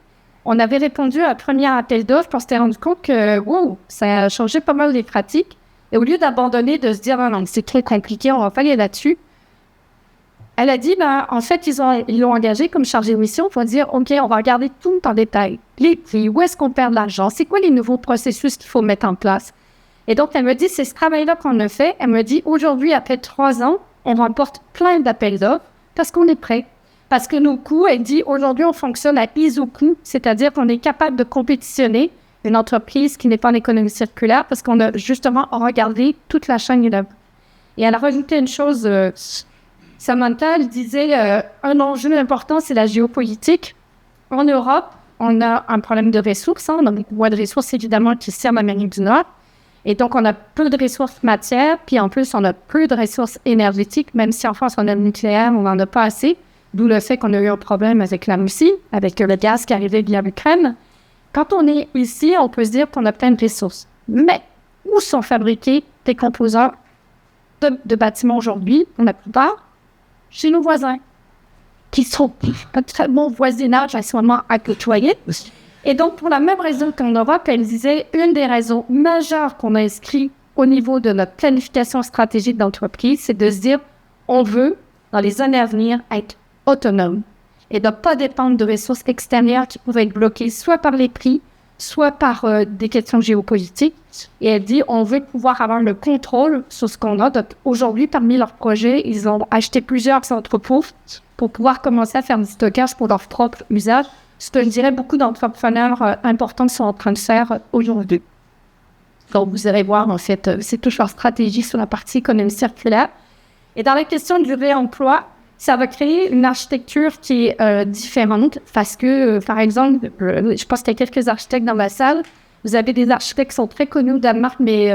On avait répondu à un premier appel d'offres, puis on s'était rendu compte que ça a changé pas mal les pratiques. Et au lieu d'abandonner, de se dire non, c'est très compliqué, on va pas aller là-dessus, elle a dit, en fait, ils l'ont engagé comme chargé de mission pour dire, OK, on va regarder tout en détail. Les prix, où est-ce qu'on perd de l'argent, c'est quoi les nouveaux processus qu'il faut mettre en place. Et donc, elle me dit, c'est ce travail-là qu'on a fait. Elle me dit, aujourd'hui, après 3 ans, on remporte plein d'appels d'offres parce qu'on est prêt. Parce que nos coûts, elle dit, aujourd'hui, on fonctionne à ISO-coût, c'est-à-dire qu'on est capable de compétitionner une entreprise qui n'est pas en économie circulaire parce qu'on a justement regardé toute la chaîne de. Et elle a rajouté une chose... Samantha, elle disait un enjeu important, c'est la géopolitique. En Europe, on a un problème de ressources. On a beaucoup moins de ressources, évidemment, qu'ici en Amérique du Nord. Et donc, on a peu de ressources matières, puis en plus, on a peu de ressources énergétiques, même si en France, on a le nucléaire, on n'en a pas assez. D'où le fait qu'on a eu un problème avec la Russie, avec le gaz qui arrivait via l'Ukraine. Quand on est ici, on peut se dire qu'on a plein de ressources. Mais où sont fabriqués les composants de bâtiments aujourd'hui, pour la plupart? Chez nos voisins, qui sont un très bon voisinage à ce moment à côtoyer. Et donc, pour la même raison qu'en Europe, elle disait, une des raisons majeures qu'on a inscrit au niveau de notre planification stratégique d'entreprise, c'est de se dire, on veut, dans les années à venir, être autonome et de ne pas dépendre de ressources extérieures qui pouvaient être bloquées soit par les prix, soit par des questions géopolitiques. Et elle dit, on veut pouvoir avoir le contrôle sur ce qu'on a. Donc, aujourd'hui, parmi leurs projets, ils ont acheté plusieurs entrepôts pour pouvoir commencer à faire du stockage pour leur propre usage. Ce que je dirais, beaucoup d'entrepreneurs importants sont en train de faire aujourd'hui. Donc, vous irez voir, en fait, c'est toute leur stratégie sur la partie économie circulaire. Et dans la question du réemploi, ça va créer une architecture qui est différente parce que, par exemple, je pense qu'il y a quelques architectes dans ma salle. Vous avez des architectes qui sont très connus au Danemark, mais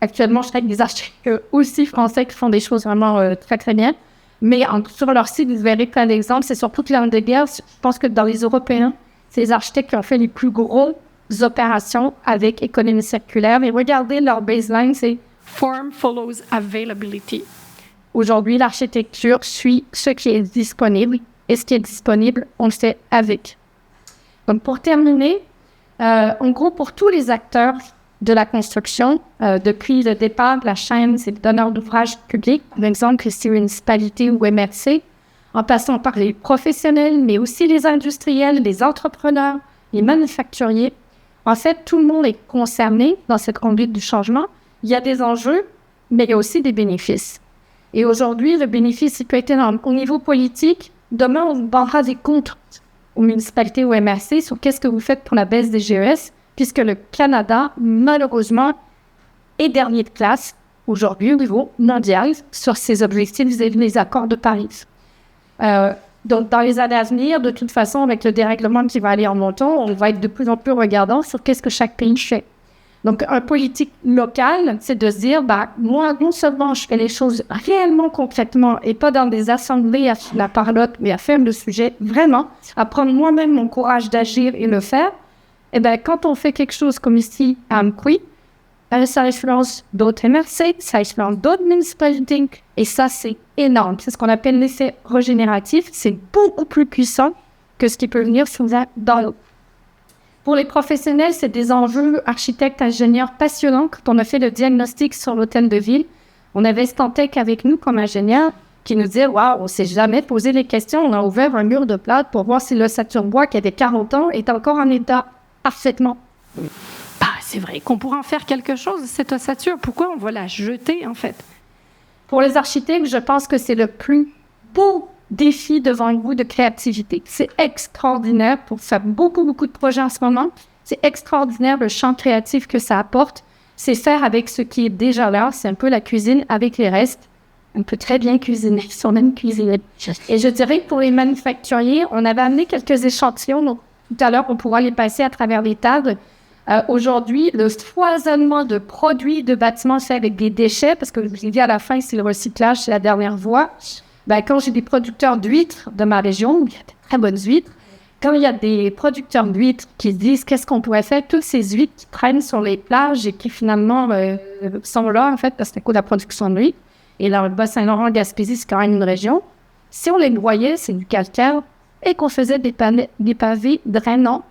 actuellement, je travaille avec des architectes aussi français qui font des choses vraiment très, très bien. Mais sur leur site, vous verrez plein d'exemples. C'est sur toute l'année de guerre. Je pense que dans les Européens, c'est les architectes qui ont fait les plus grosses opérations avec économie circulaire. Et regardez, leur baseline, c'est « Form follows availability ». Aujourd'hui, l'architecture suit ce qui est disponible. Et ce qui est disponible, on le fait avec. Donc, pour terminer, En gros, pour tous les acteurs de la construction, depuis le départ de la chaîne, c'est le donneur d'ouvrage public, par exemple, que c'est une municipalité ou MRC, en passant par les professionnels, mais aussi les industriels, les entrepreneurs, les manufacturiers. En fait, tout le monde est concerné dans cette conduite du changement. Il y a des enjeux, mais il y a aussi des bénéfices. Et aujourd'hui, le bénéfice, il peut être énorme. Au niveau politique, demain, on vendra des comptes aux municipalités ou MRC sur qu'est-ce que vous faites pour la baisse des GES, puisque le Canada, malheureusement, est dernier de classe aujourd'hui au niveau mondial sur ses objectifs et les accords de Paris. Donc, dans les années à venir, de toute façon, avec le dérèglement qui va aller en montant, on va être de plus en plus regardant sur qu'est-ce que chaque pays fait. Donc, un politique local, c'est de se dire, moi, non seulement je fais les choses réellement concrètement et pas dans des assemblées à la parlotte, mais à faire le sujet vraiment, à prendre moi-même mon courage d'agir et le faire. Et quand on fait quelque chose comme ici à Amqui, ça influence d'autres MRC, ça influence d'autres municipalités, et ça, c'est énorme. C'est ce qu'on appelle l'effet régénératif. C'est beaucoup plus puissant que ce qui peut venir souvent dans l'eau. Pour les professionnels, c'est des enjeux architectes, ingénieurs passionnants. Quand on a fait le diagnostic sur l'hôtel de ville, on avait Stantec avec nous comme ingénieur qui nous disait « Waouh, on ne s'est jamais posé les questions. On a ouvert un mur de plâtre pour voir si le Saturbois qui avait 40 ans est encore en état parfaitement. » C'est vrai qu'on pourrait en faire quelque chose, cette ossature. Pourquoi on va la jeter, en fait? Pour les architectes, je pense que c'est le plus beau défi devant vous de créativité. C'est extraordinaire pour faire beaucoup de projets en ce moment. C'est extraordinaire le champ créatif que ça apporte. C'est faire avec ce qui est déjà là. C'est un peu la cuisine avec les restes. On peut très bien cuisiner si on aime cuisiner. Et je dirais que pour les manufacturiers, on avait amené quelques échantillons. Donc, tout à l'heure, on pourra les passer à travers les tables. Aujourd'hui, le foisonnement de produits de bâtiments fait avec des déchets, parce que je vous ai dit à la fin, c'est le recyclage, c'est la dernière voie. Quand j'ai des producteurs d'huîtres de ma région, il y a de très bonnes huîtres. Quand il y a des producteurs d'huîtres qui se disent qu'est-ce qu'on pourrait faire, toutes ces huîtres qui traînent sur les plages et qui finalement sont là, en fait, parce que c'est quoi la production d'huîtres. Et dans le Bas-Saint-Laurent, Gaspésie, c'est quand même une région. Si on les broyait, c'est du calcaire, et qu'on faisait des pavés drainants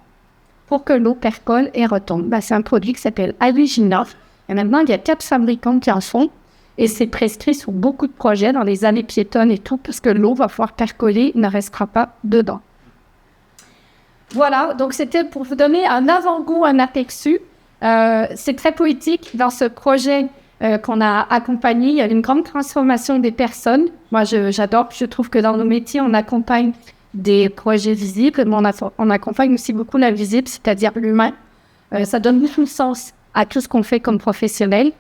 pour que l'eau percole et retombe. C'est un produit qui s'appelle Avigina. Et maintenant, il y a 4 fabricants qui en font. Et c'est prescrit sur beaucoup de projets dans les allées piétonnes et tout, parce que l'eau va pouvoir percoler, ne restera pas dedans. Voilà, donc c'était pour vous donner un avant-goût, un aperçu. C'est très poétique dans ce projet qu'on a accompagné. Il y a une grande transformation des personnes. Moi, j'adore, je trouve que dans nos métiers, on accompagne des projets visibles, mais on accompagne aussi beaucoup l'invisible, c'est-à-dire l'humain. Ça donne beaucoup de sens à tout ce qu'on fait comme professionnel.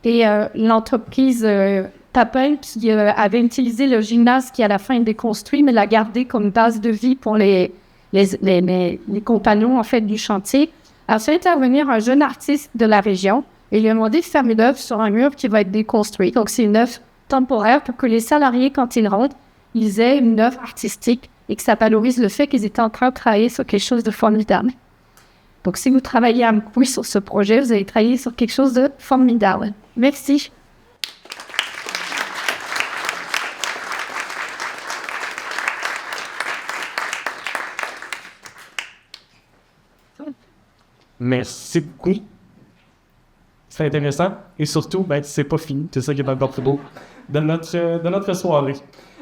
Et l'entreprise Papin, qui avait utilisé le gymnase qui à la fin est déconstruit, mais l'a gardé comme base de vie pour les compagnons en fait, du chantier, a fait intervenir un jeune artiste de la région et lui a demandé de faire une œuvre sur un mur qui va être déconstruit. Donc c'est une œuvre temporaire pour que les salariés, quand ils rentrent, ils aient une œuvre artistique et que ça valorise le fait qu'ils étaient en train de travailler sur quelque chose de formidable. Donc, si vous travaillez à Amqui sur ce projet, vous allez travailler sur quelque chose de formidable. Merci. Merci beaucoup. C'est intéressant. Et surtout, c'est pas fini. C'est ça qui est encore plus beau de notre soirée.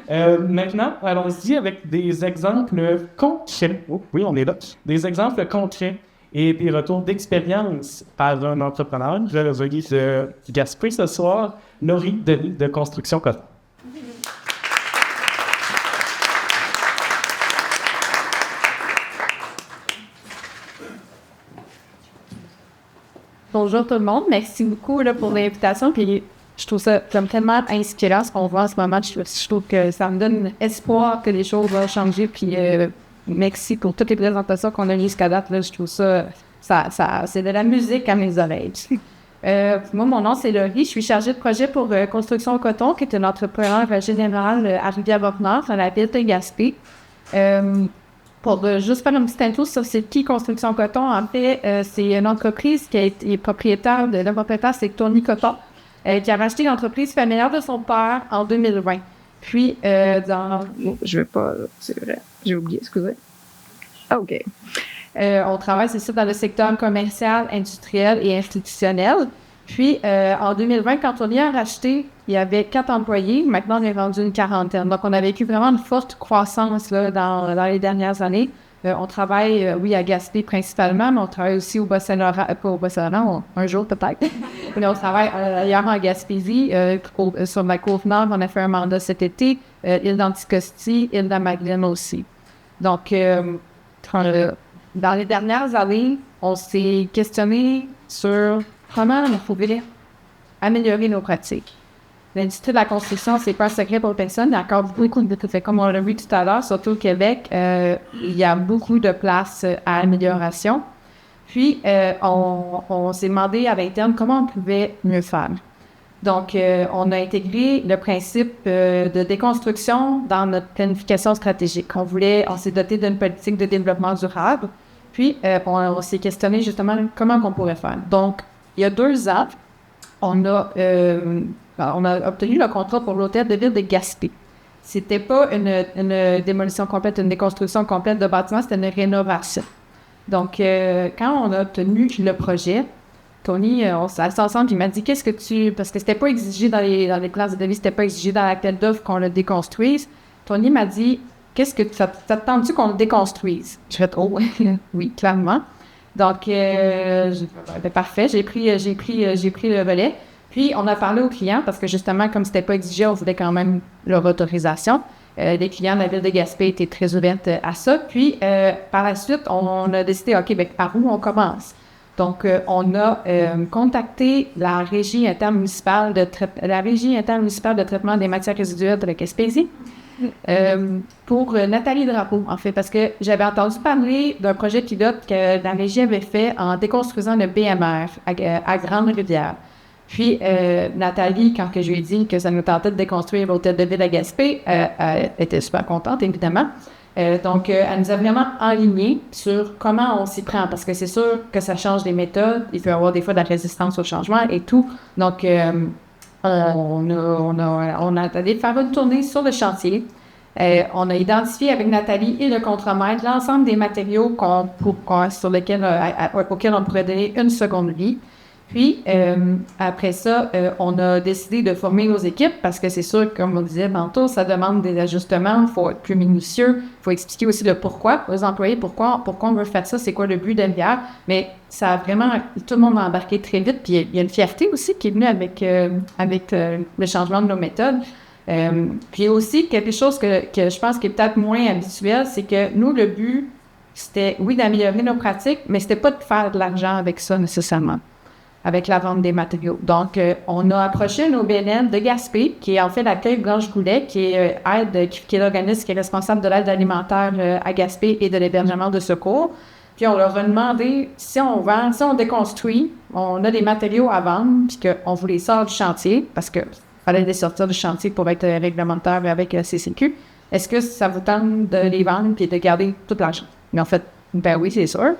Maintenant, allons-y avec des exemples concrets. Oh, oui, on est là. Des exemples concrets et des retours d'expérience par un entrepreneur. Je vais revenir Gaspé ce soir, Laurie de Construction Coton. Bonjour tout le monde, merci beaucoup pour l'invitation. Puis je trouve ça tellement inspirant ce qu'on voit en ce moment. Je trouve que ça me donne espoir que les choses vont changer. Puis merci pour toutes les présentations qu'on a eues jusqu'à date. Là, je trouve ça c'est de la musique à mes oreilles. Moi, mon nom, c'est Laurie. Je suis chargée de projet pour Construction Coton, qui est un entrepreneur général à Rivière-Nord, dans la ville de Gaspé. Pour juste faire un petit intro sur c'est qui Construction Coton, en fait, c'est une entreprise qui est propriétaire, le propriétaire, c'est Tony Coton, qui a racheté l'entreprise familiale de son père en 2020. Puis, je vais pas, c'est vrai, j'ai oublié, excusez. OK. On travaille, c'est ça, dans le secteur commercial, industriel et institutionnel. Puis, en 2020, quand on y a racheté, il y avait 4 employés. Maintenant, on est rendu une quarantaine. Donc, on a vécu vraiment une forte croissance là, dans les dernières années. On travaille, oui, à Gaspé principalement, mais on travaille aussi au Bas-Saint-Laurent, pas au Bas-Saint-Laurent, on- un jour peut-être. Mais on travaille ailleurs en Gaspésie, sur la Côte-Nord, on a fait un mandat cet été, île d'Anticosti, île de la Madeleine aussi. Donc, dans les dernières années, on s'est questionné sur comment on pouvait améliorer nos pratiques. L'industrie de la construction, c'est pas un secret pour personne. Il y a encore beaucoup de fait. Comme on l'a vu tout à l'heure, surtout au Québec, il y a beaucoup de place à amélioration. Puis, on s'est demandé à l'interne comment on pouvait mieux faire. Donc, on a intégré le principe de déconstruction dans notre planification stratégique. On s'est doté d'une politique de développement durable. Puis, on s'est questionné justement comment on pourrait faire. Donc, il y a 2 ans, on a obtenu le contrat pour l'hôtel de ville de Gaspé. C'était pas une démolition complète, une déconstruction complète de bâtiment, c'était une rénovation. Donc, quand on a obtenu le projet, Tony, on s'est assis ensemble, puis il m'a dit, qu'est-ce que parce que c'était pas exigé dans les plans de devis, c'était pas exigé dans l'appel d'offres qu'on le déconstruise. Tony m'a dit, qu'est-ce que ça t'attends-tu qu'on le déconstruise? Je fais, oh, oui, clairement. Donc, parfait, j'ai pris le relais. Puis, on a parlé aux clients parce que justement, comme c'était pas exigé, on voulait quand même leur autorisation. Les clients de la ville de Gaspé étaient très ouverts à ça. Puis, par la suite, on a décidé, OK, bien, par où on commence? Donc, on a contacté la Régie intermunicipale de traitement des matières résiduelles de la Gaspésie pour Nathalie Drapeau, en fait, parce que j'avais entendu parler d'un projet pilote que la Régie avait fait en déconstruisant le BMR à Grande-Rivière. Puis, Nathalie, quand je lui ai dit que ça nous tentait de déconstruire l'hôtel de ville à Gaspé, elle était super contente, évidemment. Donc, elle nous a vraiment enlignés sur comment on s'y prend, parce que c'est sûr que ça change des méthodes, il peut y avoir des fois de la résistance au changement et tout. Donc, on a allé faire une tournée sur le chantier. On a identifié avec Nathalie et le contremaître l'ensemble des matériaux auxquels on pourrait donner une seconde vie. Puis, après ça, on a décidé de former nos équipes parce que c'est sûr, comme on disait tantôt, ça demande des ajustements, il faut être plus minutieux, il faut expliquer aussi le pourquoi aux employés, pourquoi on veut faire ça, c'est quoi le but derrière. Mais ça a vraiment, tout le monde a embarqué très vite, puis il y a une fierté aussi qui est venue avec le changement de nos méthodes. Puis aussi, quelque chose que je pense qui est peut-être moins habituel, c'est que nous, le but, c'était, oui, d'améliorer nos pratiques, mais c'était pas de faire de l'argent avec ça nécessairement, avec la vente des matériaux. Donc, on a approché nos BNN de Gaspé, qui est en fait l'accueil Blanche Goulet, qui est l'organisme qui est responsable de l'aide alimentaire à Gaspé et de l'hébergement de secours. Puis, on leur a demandé si on déconstruit, on a des matériaux à vendre, puis qu'on vous les sort du chantier, parce que fallait les sortir du chantier pour être réglementaire avec la CCQ. Est-ce que ça vous tente de les vendre puis de garder tout l'argent? Mais en fait, ben oui, c'est sûr.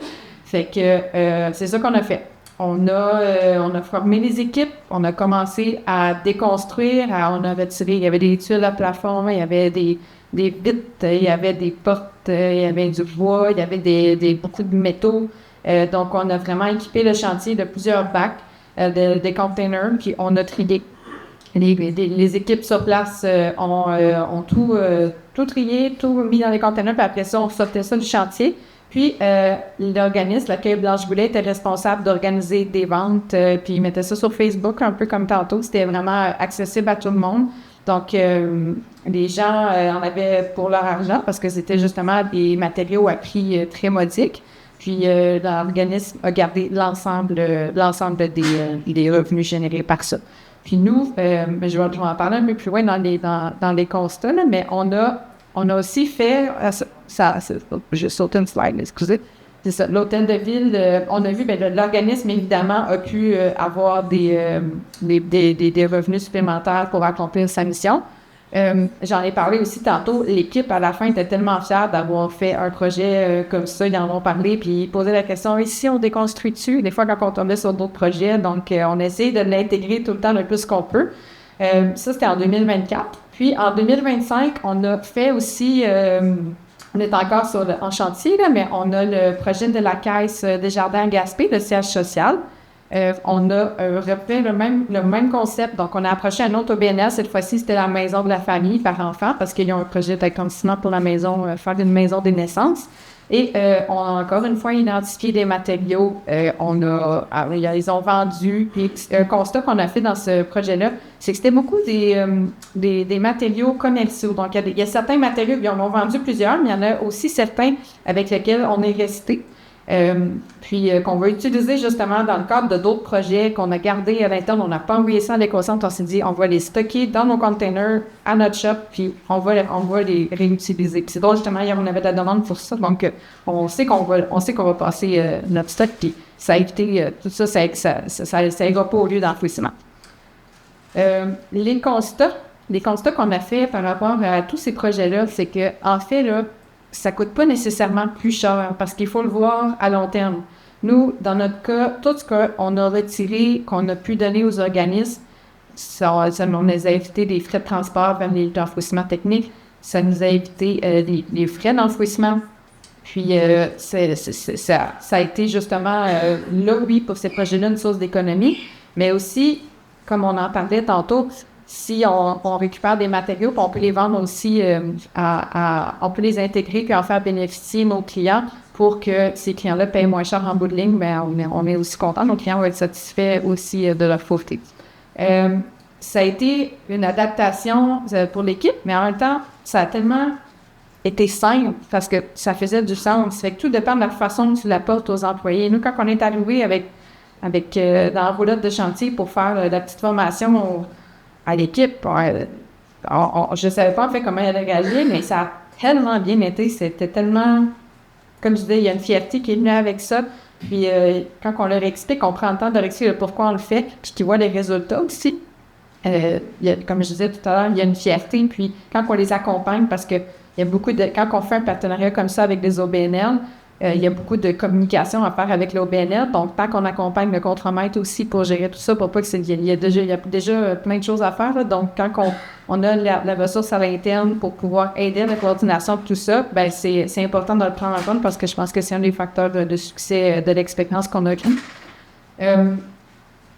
Fait que c'est ça qu'on a fait. On a formé les équipes, on a commencé à déconstruire, on a retiré, il y avait des tuiles à plafond, il y avait des vitres, il y avait des portes, il y avait du bois, il y avait beaucoup de métaux. Donc, on a vraiment équipé le chantier de plusieurs bacs, des containers, puis on a trié. Les équipes sur place ont tout trié, tout mis dans les containers, puis après ça, on sortait ça du chantier. Puis, l'organisme, l'accueil Blanche Goulet, était responsable d'organiser des ventes, puis il mettait ça sur Facebook, un peu comme tantôt. C'était vraiment accessible à tout le monde. Donc, les gens en avaient pour leur argent parce que c'était justement des matériaux à prix très modiques. Puis, l'organisme a gardé l'ensemble des revenus générés par ça. Puis nous, je vais en parler un peu plus loin dans les constats, là, mais on a aussi fait, je saute une slide, excusez, c'est ça, l'hôtel de ville, on a vu, l'organisme, évidemment, a pu avoir des revenus supplémentaires pour accomplir sa mission. J'en ai parlé aussi tantôt, l'équipe, à la fin, était tellement fière d'avoir fait un projet comme ça, ils en ont parlé, puis ils posaient la question, et si on déconstruit dessus, des fois quand on tombait sur d'autres projets, donc on essaie de l'intégrer tout le temps le plus qu'on peut. Ça, c'était en 2024. Puis, en 2025, on a fait aussi on est encore en chantier, là, mais on a le projet de la Caisse des Jardins à Gaspé, le siège social. On a repris le même concept. Donc, on a approché un autre OBNL. Cette fois-ci, c'était la maison de la famille par enfant parce qu'ils ont un projet d'agrandissement pour la maison, faire une maison des naissances. Et on a encore une fois identifié des matériaux. Ils ont vendu. Puis, un constat qu'on a fait dans ce projet-là, c'est que c'était beaucoup des matériaux commerciaux. Donc, il y a certains matériaux, puis on en a vendu plusieurs, mais il y en a aussi certains avec lesquels on est resté. Qu'on va utiliser justement dans le cadre de d'autres projets qu'on a gardés à l'interne. On n'a pas envoyé ça à l'éco-centre. On s'est dit, on va les stocker dans nos containers à notre shop, puis on va les réutiliser. Puis c'est drôle, justement, hier, on avait de la demande pour ça. Donc, on sait qu'on va passer notre stock, puis ça a évité tout ça, ça ira pas au lieu d'enfouissement. Les constats qu'on a fait par rapport à tous ces projets-là, c'est que, en fait, là, ça coûte pas nécessairement plus cher parce qu'il faut le voir à long terme. Nous, dans notre cas, tout ce qu'on a retiré, qu'on a pu donner aux organismes, ça nous a évité des frais de transport vers les enfouissements techniques, ça nous a évité les frais d'enfouissement. Puis, ça a été justement, là, oui, pour ces projets-là, une source d'économie, mais aussi, comme on en parlait tantôt, si on récupère des matériaux, puis on peut les vendre aussi, on peut les intégrer puis en faire bénéficier nos clients pour que ces clients-là payent moins cher en bout de ligne, mais on est aussi content, nos clients vont être satisfaits aussi de leur pauvreté. Ça a été une adaptation pour l'équipe, mais en même temps, ça a tellement été simple parce que ça faisait du sens. Fait que tout dépend de la façon dont tu l'apportes aux employés. Nous, quand on est arrivé avec dans la roulotte de chantier pour faire la petite formation à l'équipe, je ne savais pas en fait comment elle allait réagir, mais ça a tellement bien été. C'était tellement, comme je disais, il y a une fierté qui est venue avec ça. Puis quand on leur explique, on prend le temps de leur expliquer pourquoi on le fait, puis qu'ils voient les résultats aussi. Comme je disais tout à l'heure, il y a une fierté. Puis quand on les accompagne, parce que il y a quand on fait un partenariat comme ça avec les OBNL, il y a beaucoup de communication à faire avec l'OBNL. Donc, tant qu'on accompagne le contremaître aussi pour gérer tout ça, pour pas que il y a déjà plein de choses à faire. Là. Donc, quand on a la ressource à l'interne pour pouvoir aider à la coordination de tout ça, ben c'est important de le prendre en compte parce que je pense que c'est un des facteurs de succès de l'expérience qu'on a eue.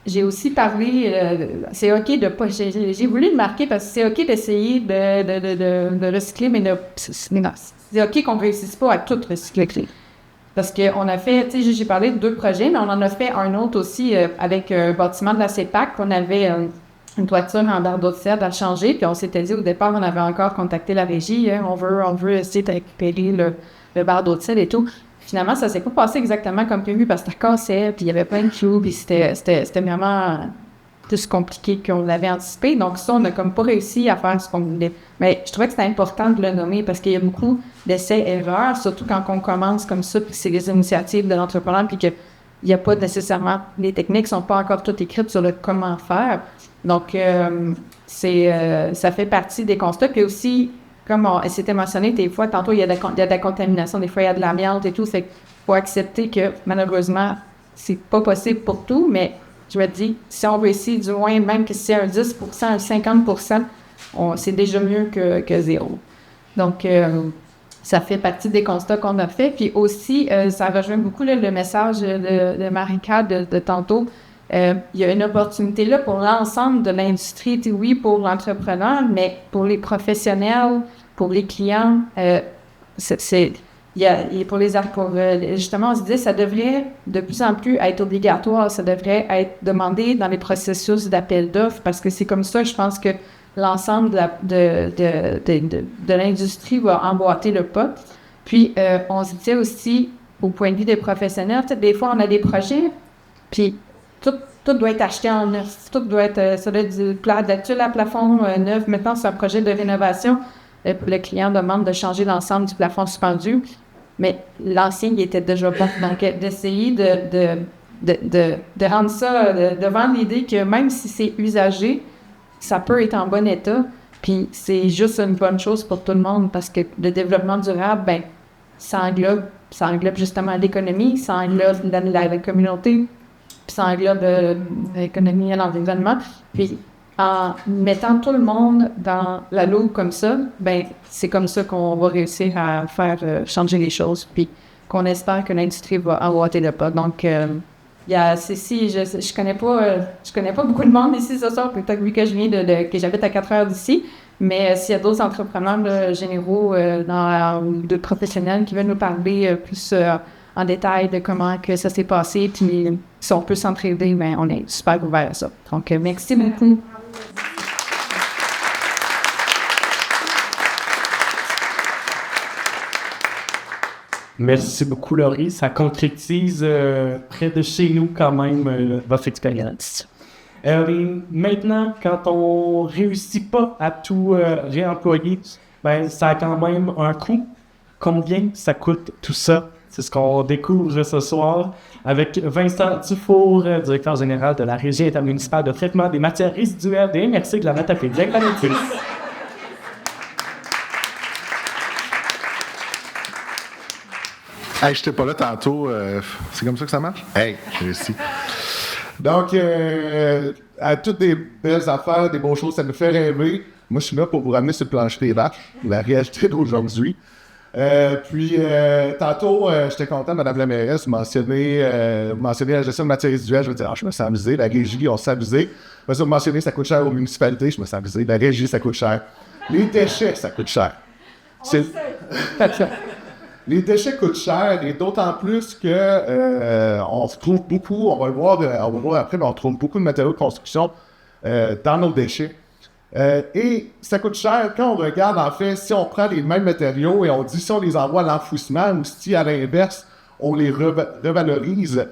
J'ai aussi parlé, c'est OK de pas, j'ai voulu le marquer parce que c'est OK d'essayer de recycler, mais c'est OK qu'on ne réussisse pas à tout recycler. Parce qu'on a fait, tu sais, j'ai parlé de 2 projets, mais on en a fait un autre aussi avec un bâtiment de la CEPAC. On avait une toiture en barre d'eau de cèdre à changer, puis on s'était dit au départ, on avait encore contacté la régie, hein, on veut essayer de récupérer le barre d'eau de cèdre et tout. Finalement, ça s'est pas passé exactement comme prévu parce que ça cassait, puis il y avait plein de clous, puis c'était vraiment plus compliqué qu'on l'avait anticipé. Donc ça, on n'a comme pas réussi à faire ce qu'on voulait. Mais je trouvais que c'était important de le nommer parce qu'il y a beaucoup d'essais-erreurs, surtout quand on commence comme ça, puis c'est les initiatives de l'entrepreneur, puis qu'il n'y a pas nécessairement... Les techniques sont pas encore toutes écrites sur le comment faire. Donc, ça fait partie des constats. Puis aussi, comme c'était mentionné, des fois, tantôt, il y a de la contamination, des fois, il y a de l'amiante et tout. C'est qu'il faut accepter que, malheureusement, c'est pas possible pour tout, mais je me dis, si on réussit du moins, même que c'est un 10%, un 50%, c'est déjà mieux que zéro. Donc, ça fait partie des constats qu'on a fait. Puis aussi, ça rejoint beaucoup là, le message de Marika de tantôt. Il y a une opportunité là pour l'ensemble de l'industrie, oui, pour l'entrepreneur, mais pour les professionnels, pour les clients, justement, on se disait ça devrait de plus en plus être obligatoire, ça devrait être demandé dans les processus d'appel d'offres parce que c'est comme ça, je pense que l'ensemble de l'industrie va emboîter le pas. Puis, on se disait aussi, au point de vue des professionnels, des fois, on a des projets, puis tout doit être acheté en neuf. Tout doit être, ça doit être de la tuile à plafond neuf. Maintenant, c'est un projet de rénovation. Le client demande de changer l'ensemble du plafond suspendu. Mais l'ancien, il était déjà bon. Donc, d'essayer de rendre ça, de vendre l'idée que même si c'est usagé, ça peut être en bon état. Puis, c'est juste une bonne chose pour tout le monde parce que le développement durable, ben, ça englobe justement l'économie, ça englobe la communauté, puis ça englobe l'économie et l'environnement. Puis, en mettant tout le monde dans la loupe comme ça, ben c'est comme ça qu'on va réussir à faire changer les choses, puis qu'on espère que l'industrie va emboîter le pas. Donc, il y a Cécile, je connais pas beaucoup de monde ici ce soir, peut-être vu que je viens que j'habite à 4 heures d'ici, mais s'il y a d'autres entrepreneurs généraux ou de professionnels qui veulent nous parler plus en détail de comment que ça s'est passé, puis si on peut s'entraider, ben on est super ouvert à ça. Donc, merci beaucoup. Merci beaucoup, Laurie. Ça concrétise près de chez nous quand même votre expérience. Maintenant, quand on réussit pas à tout réemployer, ben ça a quand même un coût. Combien ça coûte tout ça? C'est ce qu'on découvre ce soir avec Vincent Dufour, directeur général de la Régie intermunicipale de traitement des matières résiduelles des MRC de la Matapédia. Hey, j'étais pas là tantôt. C'est comme ça que ça marche? Hey, j'ai réussi. Donc, à toutes des belles affaires, des bonnes choses, ça me fait rêver. Moi, je suis là pour vous ramener sur le plancher des vaches, la réalité d'aujourd'hui. Tantôt, j'étais content, Mme la mairesse, mentionner la gestion de matières résiduelles. Je veux dire, je me sens amusé. La régie, on s'est amusé. Vous mentionnez, ça coûte cher aux municipalités. Je me sens amusé. La régie, ça coûte cher. Les déchets, ça coûte cher. Les déchets coûtent cher, et d'autant plus que on se trouve beaucoup, on va le voir après, mais on trouve beaucoup de matériaux de construction dans nos déchets. Et ça coûte cher quand on regarde, en fait, si on prend les mêmes matériaux et on dit si on les envoie à l'enfouissement ou si, à l'inverse, on les revalorise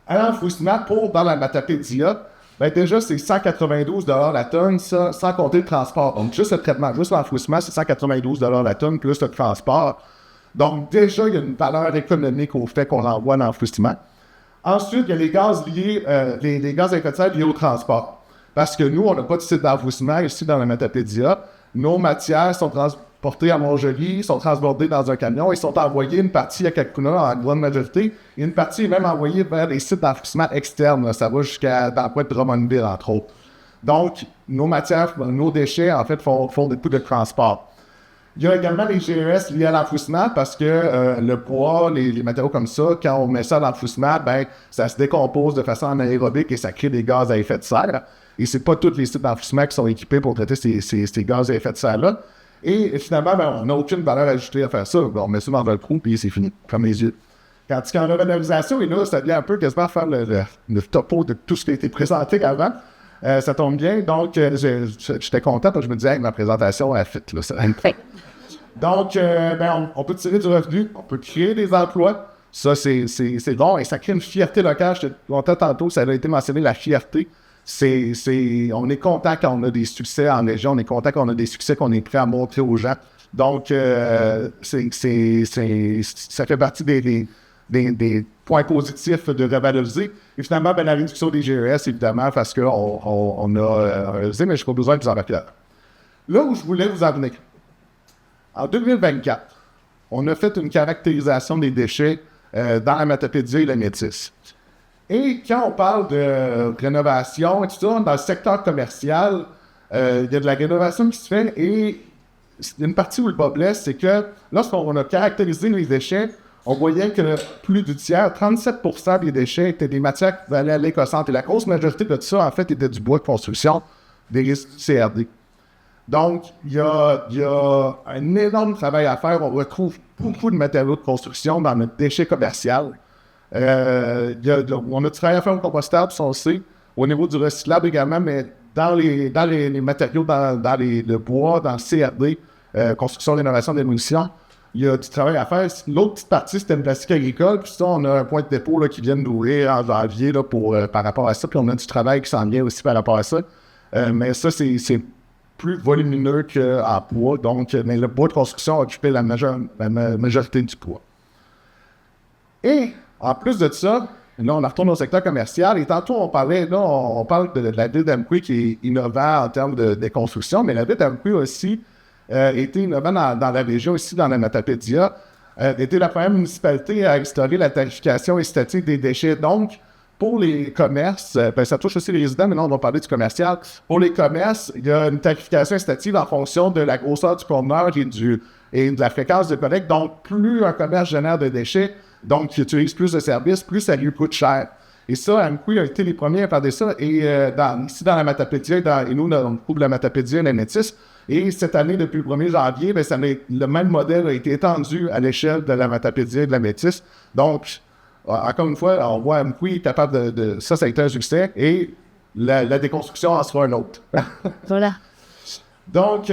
à l'enfouissement dans la Matapédia, ben déjà, c'est 192 $ la tonne, ça, sans compter le transport. Donc, juste le traitement, juste l'enfouissement, c'est 192 $ la tonne, plus le transport. Donc, déjà, il y a une valeur économique au fait qu'on l'envoie à l'enfouissement. Ensuite, il y a les gaz liés, les gaz à effet de serre liés au transport. Parce que nous, on n'a pas de site d'enfouissement ici dans la Matapédia. Nos matières sont transportées à Montjoly, sont transbordées dans un camion et sont envoyées une partie à Kakuna en grande majorité. Et une partie est même envoyée vers les sites d'enfouissement externes. Là. Ça va jusqu'à dans le coin de Drummondville, entre autres. Donc, nos matières, nos déchets, en fait, font des coûts de transport. Il y a également les GES liés à l'enfouissement parce que le bois, les matériaux comme ça, quand on met ça à l'enfouissement, ben, ça se décompose de façon anaérobique et ça crée des gaz à effet de serre. Et c'est pas tous les sites d'enfouissement qui sont équipés pour traiter ces gaz à effet de serre-là. Et finalement, ben, on n'a aucune valeur ajoutée à faire ça. On met ça dans le trou puis c'est fini, comme les yeux. Tandis qu'en revalorisation, et là, ça devient un peu quasiment faire le topo de tout ce qui a été présenté avant. Ça tombe bien. Donc, j'étais content parce que je me disais, ma présentation, elle fit, là, ça fait. Donc, on peut tirer du revenu, on peut créer des emplois. Ça, c'est bon et ça crée une fierté locale. J'étais content tantôt, ça a été mentionné, la fierté. On est content quand on a des succès en région, on est content quand on a des succès qu'on est prêt à montrer aux gens. Donc, ça fait partie des points positifs de revaloriser. Et finalement, la réduction des GES, évidemment, parce qu'on a réalisé, mais je n'ai pas besoin de vous en rappeler. Là où je voulais vous en venir, en 2024, on a fait une caractérisation des déchets dans la Matapédia et la Métis. Et quand on parle de rénovation et tout ça, dans le secteur commercial, il y a de la rénovation qui se fait et une partie où le bas blesse, c'est que lorsqu'on a caractérisé les déchets, on voyait que plus du tiers, 37% des déchets étaient des matières qui valaient à l'éco-centre. Et la grosse majorité de tout ça, en fait, était du bois de construction, des résidus CRD. Donc, il y a un énorme travail à faire. On retrouve beaucoup de matériaux de construction dans notre déchet commercial. On a du travail à faire au compostable, ça on sait. Au niveau du recyclable également, mais dans les matériaux, dans le bois, dans le CRD, construction, rénovation, démolition, il y a du travail à faire. L'autre petite partie, c'était le plastique agricole. Puis ça, on a un point de dépôt là, qui vient d'ouvrir en janvier là, par rapport à ça. Puis on a du travail qui s'en vient aussi par rapport à ça. Mais ça, c'est plus volumineux qu'en bois. Donc, mais le bois de construction a occupé la majorité du bois. Et en plus de ça, là, on retourne au secteur commercial. Et tantôt, on parle de la ville d'Amqui qui est innovante en termes de construction, mais la ville d'Amqui aussi était innovante dans la région, ici dans la Matapédia. Était la première municipalité à instaurer la tarification esthétique des déchets. Donc, pour les commerces, ça touche aussi les résidents, mais là, on va parler du commercial. Pour les commerces, il y a une tarification incitative en fonction de la grosseur du conteneur et de la fréquence de collecte. Donc, plus un commerce génère de déchets, donc qui utilise plus de services, plus ça lui coûte cher. Et ça, Amqui a été les premiers à faire ça. Et ici, dans la Matapédia, et nous, dans le groupe de la Matapédia et la Métis, et cette année, depuis le 1er janvier, le même modèle a été étendu à l'échelle de la Matapédia et de la Métis. Donc, encore une fois, on voit Amqui capable de... Ça a été un succès. Et la déconstruction en sera un autre. Voilà. Donc,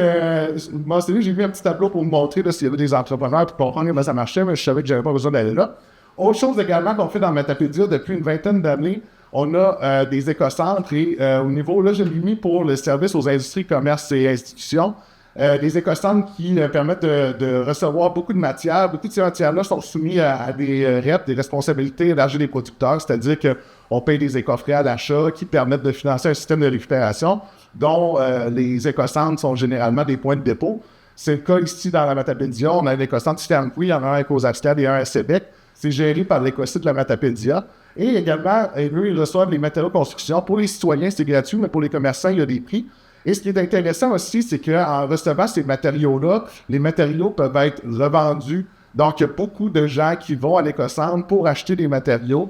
mentionné, j'ai vu un petit tableau pour vous montrer s'il y avait des entrepreneurs pour comprendre comment ça marchait, mais je savais que j'avais pas besoin d'aller là. Autre chose également qu'on fait dans Matapédia depuis une vingtaine d'années, on a des écocentres et au niveau, là, je l'ai mis pour le service aux industries, commerces et institutions, des écocentres qui permettent de recevoir beaucoup de matières. Beaucoup de ces matières-là sont soumises à des REP, des responsabilités élargies des producteurs, c'est-à-dire qu'on paye des écofrais à l'achat qui permettent de financer un système de récupération dont les écocentres sont généralement des points de dépôt. C'est le cas ici dans la Matapédia. On a un écocentre ici à Amqui, il y en a un à Causac-Stade et un à Sébec. C'est géré par l'écosite de la Matapédia. Et également, eux, ils reçoivent les matériaux de construction. Pour les citoyens, c'est gratuit, mais pour les commerçants, il y a des prix. Et ce qui est intéressant aussi, c'est qu'en recevant ces matériaux-là, les matériaux peuvent être revendus. Donc, il y a beaucoup de gens qui vont à l'écocentre pour acheter des matériaux.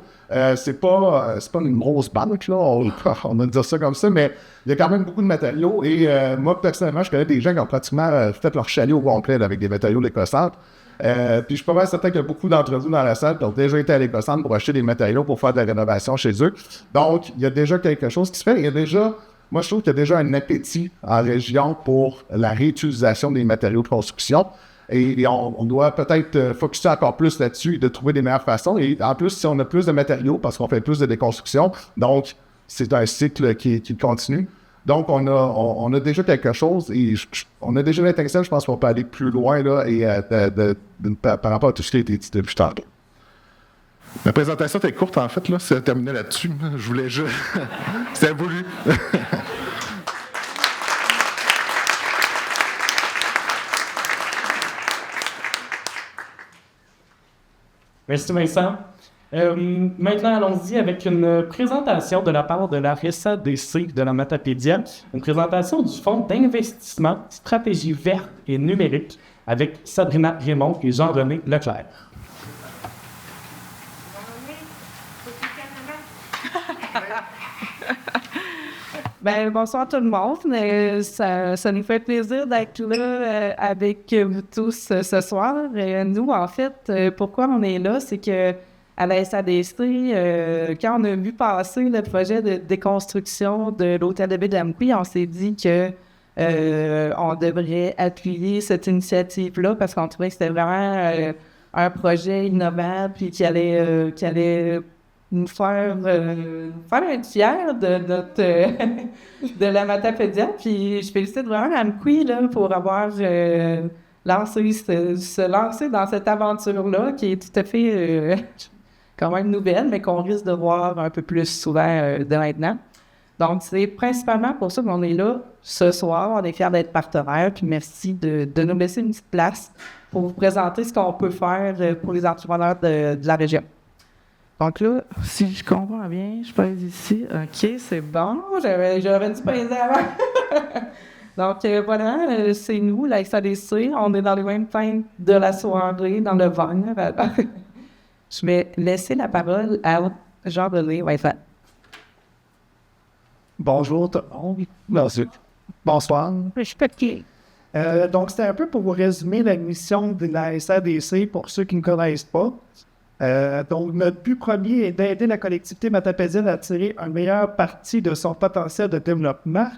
C'est pas une grosse banque, là, on va dire ça comme ça, mais il y a quand même beaucoup de matériaux. Et moi, personnellement, je connais des gens qui ont pratiquement fait leur chalet au complet là, avec des matériaux de l'écocentre. Puis je suis pas mal certain qu'il y a beaucoup d'entre vous dans la salle qui ont déjà été à l'écocentre pour acheter des matériaux pour faire de la rénovation chez eux. Donc, il y a déjà quelque chose qui se fait. Moi, je trouve qu'il y a déjà un appétit en région pour la réutilisation des matériaux de construction. Et on doit peut-être focusser encore plus là-dessus et de trouver des meilleures façons. Et en plus, si on a plus de matériaux, parce qu'on fait plus de déconstruction, donc c'est un cycle qui continue. Donc, on a déjà quelque chose et on a déjà l'intention, je pense qu'on peut aller plus loin là, et, par rapport à tout ce qui a été dit depuis tantôt. Ma présentation était courte, en fait, là, c'est terminé là-dessus. Je voulais juste... C'était voulu. Merci Vincent. Maintenant, allons-y avec une présentation de la part de la RSADC de la Matapédia, une présentation du Fonds d'investissement stratégie verte et numérique avec Sabrina Raymond et Jean-René Leclerc. Bonsoir tout le monde. Ça nous fait plaisir d'être là avec vous tous ce soir. Nous, en fait, pourquoi on est là, c'est que à la SADC, quand on a vu passer le projet de déconstruction de l'hôtel de ville d'Amqui, on s'est dit que on devrait appuyer cette initiative-là parce qu'on trouvait que c'était vraiment un projet innovant puis qui allait nous faire être fiers de la Matapédia. Puis je félicite vraiment Amqui là, pour avoir se lancer dans cette aventure-là qui est tout à fait quand même nouvelle, mais qu'on risque de voir un peu plus souvent de maintenant. Donc, c'est principalement pour ça qu'on est là ce soir. On est fiers d'être partenaires. Puis merci de nous laisser une petite place pour vous présenter ce qu'on peut faire pour les entrepreneurs de la région. Donc là, si je comprends bien, je pèse ici. OK, c'est bon. J'aurais dû peser avant. Donc voilà, c'est nous, la SADC. On est dans les mêmes fins de la soirée, dans le vent. Je vais laisser la parole à Jean-René Leclerc. Bonjour tout le monde. Merci. Bonsoir. Donc, c'était un peu pour vous résumer la mission de la SADC pour ceux qui ne connaissent pas. Donc, notre but premier est d'aider la collectivité matapédienne à tirer un meilleur parti de son potentiel de développement,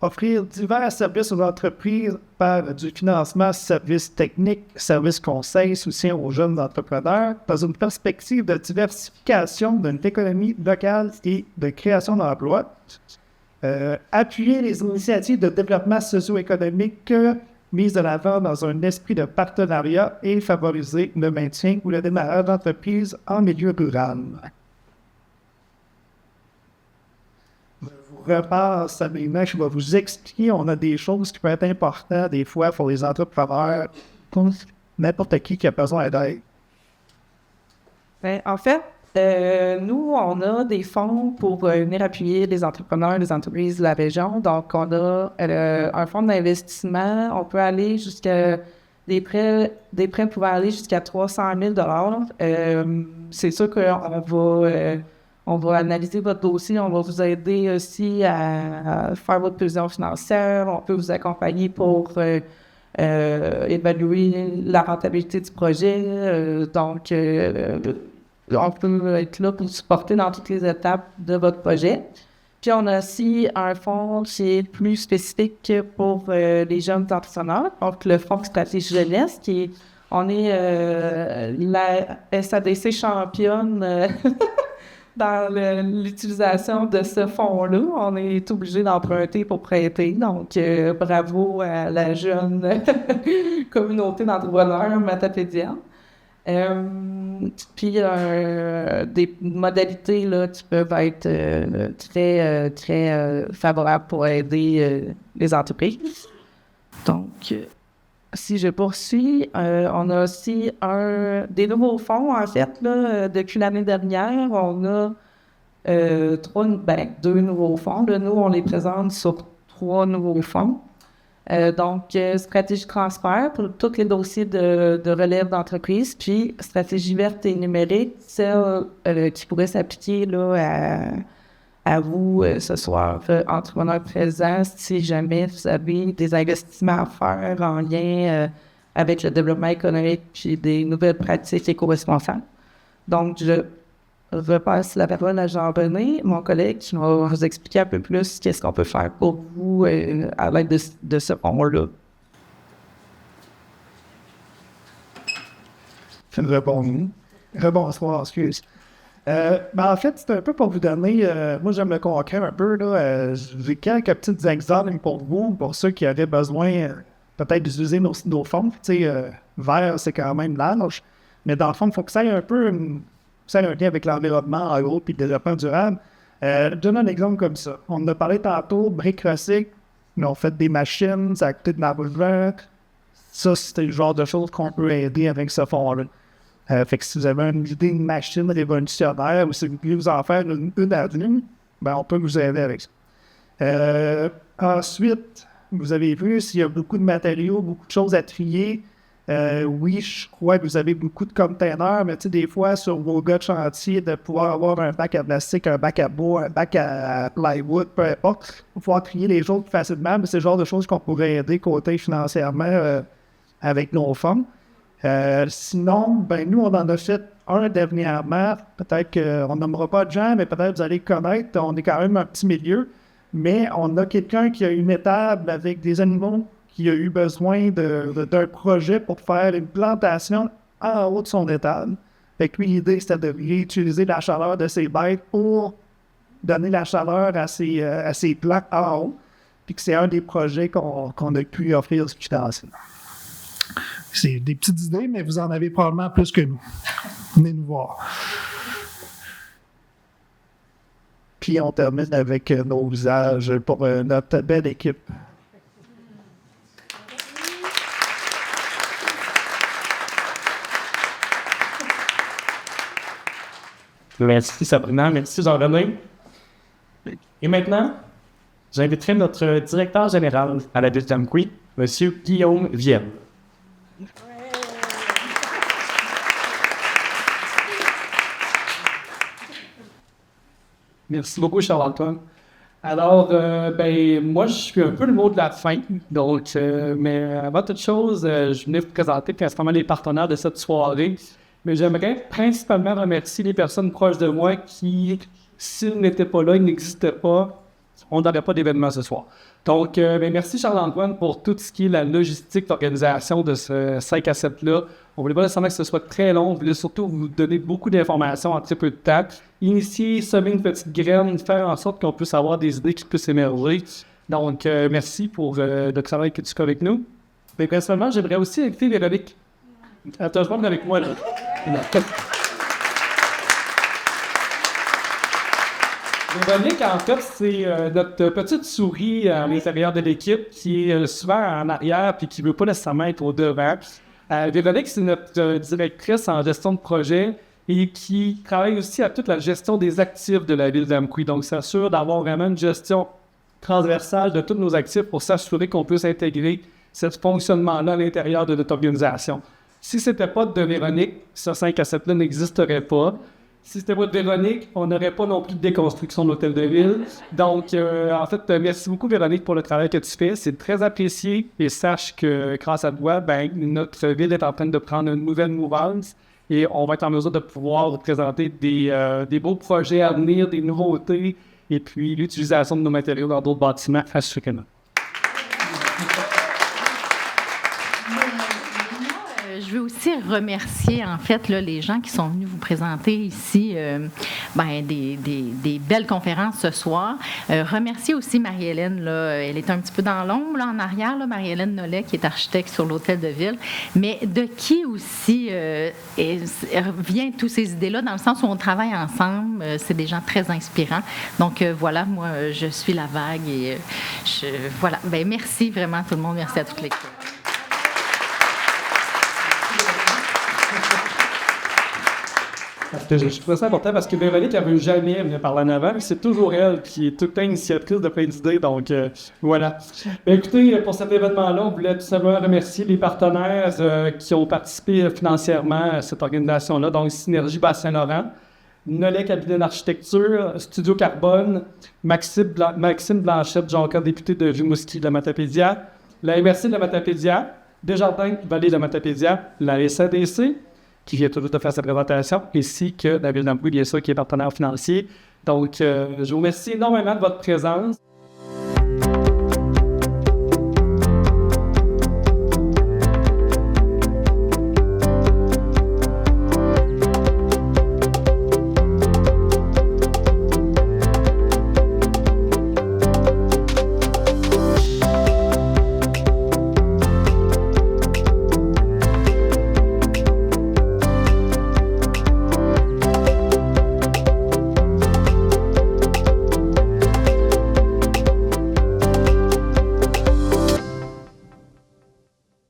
offrir divers services aux entreprises par du financement, services techniques, services conseils, soutien aux jeunes entrepreneurs, dans une perspective de diversification de l'économie locale et de création d'emplois, appuyer les initiatives de développement socio-économique mises de l'avant dans un esprit de partenariat et favoriser le maintien ou le démarrage d'entreprises en milieu rural. Je repasse à mes mains, je vais vous expliquer, on a des choses qui peuvent être importantes des fois pour les entrepreneurs, pour n'importe qui a besoin d'aide. En fait, Nous, on a des fonds pour venir appuyer les entrepreneurs, les entreprises de la région. Donc, on a un fonds d'investissement. On peut aller jusqu'à des prêts pouvant aller jusqu'à 300 000 C'est sûr on va analyser votre dossier. On va vous aider aussi à faire votre prévision financière. On peut vous accompagner pour évaluer la rentabilité du projet. Donc, on peut être là pour supporter dans toutes les étapes de votre projet. Puis, on a aussi un fonds qui est plus spécifique pour les jeunes entrepreneurs, donc le fonds stratégie jeunesse, on est la SADC championne dans l'utilisation de ce fonds-là. On est obligé d'emprunter pour prêter. Donc, bravo à la jeune communauté d'entrepreneurs matapédiens. Puis, des modalités là, qui peuvent être très favorables pour aider les entreprises. Donc, si je poursuis, on a aussi des nouveaux fonds, en fait, là, depuis l'année dernière. On a 2 nouveaux fonds. Là, nous, on les présente sur 3 nouveaux fonds. Donc, stratégie transfert pour tous les dossiers de relève d'entreprise, puis stratégie verte et numérique, celle qui pourrait s'appliquer là, à vous ce soir, entrepreneurs présents, si jamais vous avez des investissements à faire en lien avec le développement économique puis des nouvelles pratiques éco-responsables. Donc, je repasse la parole à Jean-René, mon collègue, qui va vous expliquer un peu plus qu'est-ce qu'on peut faire pour vous à l'aide de ce fonds-là. Rebonsoir, excuse. En fait, c'est un peu pour vous donner, moi j'aime le concret un peu, là, j'ai quelques petits exemples pour vous, pour ceux qui auraient besoin peut-être d'utiliser nos fonds. Vert, c'est quand même large, mais dans le fond, il faut que ça ait un peu un lien avec l'environnement en gros puis le développement durable. Je donne un exemple comme ça. On en a parlé tantôt, Brick Recycle, on fait des machines, ça a coûté de l'argent. Ça, c'est le genre de choses qu'on peut aider avec ce fonds-là. Fait que si vous avez une idée de machine révolutionnaire ou si vous voulez vous en faire une à une, on peut vous aider avec ça. Ensuite, vous avez vu s'il y a beaucoup de matériaux, beaucoup de choses à trier. Oui, je crois que vous avez beaucoup de containers, mais des fois, sur vos gars de chantier, de pouvoir avoir un bac à plastique, un bac à bois, un bac à plywood, peu importe, pour pouvoir trier les choses plus facilement, mais c'est le genre de choses qu'on pourrait aider côté financièrement avec nos fonds. Sinon, nous, on en a fait un dernièrement. Peut-être qu'on nommera pas de gens, mais peut-être vous allez connaître. On est quand même un petit milieu. Mais on a quelqu'un qui a une étable avec des animaux qui a eu besoin d'un projet pour faire une plantation en haut de son étable. Fait que lui, l'idée, c'était de réutiliser la chaleur de ses bêtes pour donner la chaleur à ses plants en haut. Puis que c'est un des projets qu'on a pu offrir ce financement. C'est des petites idées, mais vous en avez probablement plus que nous. Venez nous voir. Puis on termine avec nos visages pour notre belle équipe. Merci Sabrina, merci Jean-René. Et maintenant, j'inviterai notre directeur général à la deuxième quiz, M. Guillaume Vienne. Merci beaucoup, Charles-Antoine. Alors, moi, je suis un peu le mot de la fin. Donc, mais avant toute chose, je venais vous présenter principalement les partenaires de cette soirée. Mais j'aimerais principalement remercier les personnes proches de moi qui, s'ils n'étaient pas là, ils n'existaient pas, on n'aurait pas d'événement ce soir. Donc, merci Charles-Antoine pour tout ce qui est la logistique d'organisation de ce 5 à 7-là. On ne voulait pas nécessairement que ce soit très long, on voulait surtout vous donner beaucoup d'informations en très peu de temps. Initier, semer une petite graine, faire en sorte qu'on puisse avoir des idées qui puissent émerger. Donc, merci pour le travail que tu fais avec nous. Mais personnellement, j'aimerais aussi inviter Véronique. Attends, je monte avec moi là. Véronique, en fait, c'est notre petite souris à l'intérieur de l'équipe qui est souvent en arrière et qui ne veut pas nécessairement être au devant. Véronique, c'est notre directrice en gestion de projet et qui travaille aussi à toute la gestion des actifs de la ville d'Amqui. Donc, s'assure d'avoir vraiment une gestion transversale de tous nos actifs pour s'assurer qu'on puisse intégrer ce fonctionnement-là à l'intérieur de notre organisation. Si ce n'était pas de Véronique, ce 5 à 7-là n'existerait pas. Si c'était pas de Véronique, on n'aurait pas non plus de déconstruction de l'hôtel de ville. Donc, en fait, merci beaucoup, Véronique, pour le travail que tu fais. C'est très apprécié. Et sache que, grâce à toi, notre ville est en train de prendre une nouvelle mouvance et on va être en mesure de pouvoir présenter des beaux projets à venir, des nouveautés et puis l'utilisation de nos matériaux dans d'autres bâtiments, assurément. Je veux aussi remercier, en fait, là, les gens qui sont venus vous présenter ici des belles conférences ce soir. Remercier aussi Marie-Hélène, là, elle est un petit peu dans l'ombre, là, en arrière, là, Marie-Hélène Nollet, qui est architecte sur l'Hôtel de Ville, mais de qui aussi vient toutes ces idées-là, dans le sens où on travaille ensemble, c'est des gens très inspirants. Donc, voilà, moi, je suis la vague et voilà. Merci vraiment tout le monde, merci à toute l'équipe. Je trouve ça important parce que Véronique ne veut jamais venir parler en avant, mais c'est toujours elle qui est tout le temps initiatrice de plein d'idées, donc voilà. Écoutez, pour cet événement-là, on voulait tout simplement remercier les partenaires qui ont participé financièrement à cette organisation-là, donc Synergie Bas-Saint-Laurent, Nollet Cabinet d'Architecture, Studio Carbone, Maxime Blanchette, Jonca, député de Rimouski de la Matapédia, la MRC de la Matapédia, Desjardins Vallée de la Matapédia, la SADC, qui vient toujours de faire sa présentation, ainsi que la Ville d'Amqui, bien sûr, qui est partenaire financier. Donc, je vous remercie énormément de votre présence.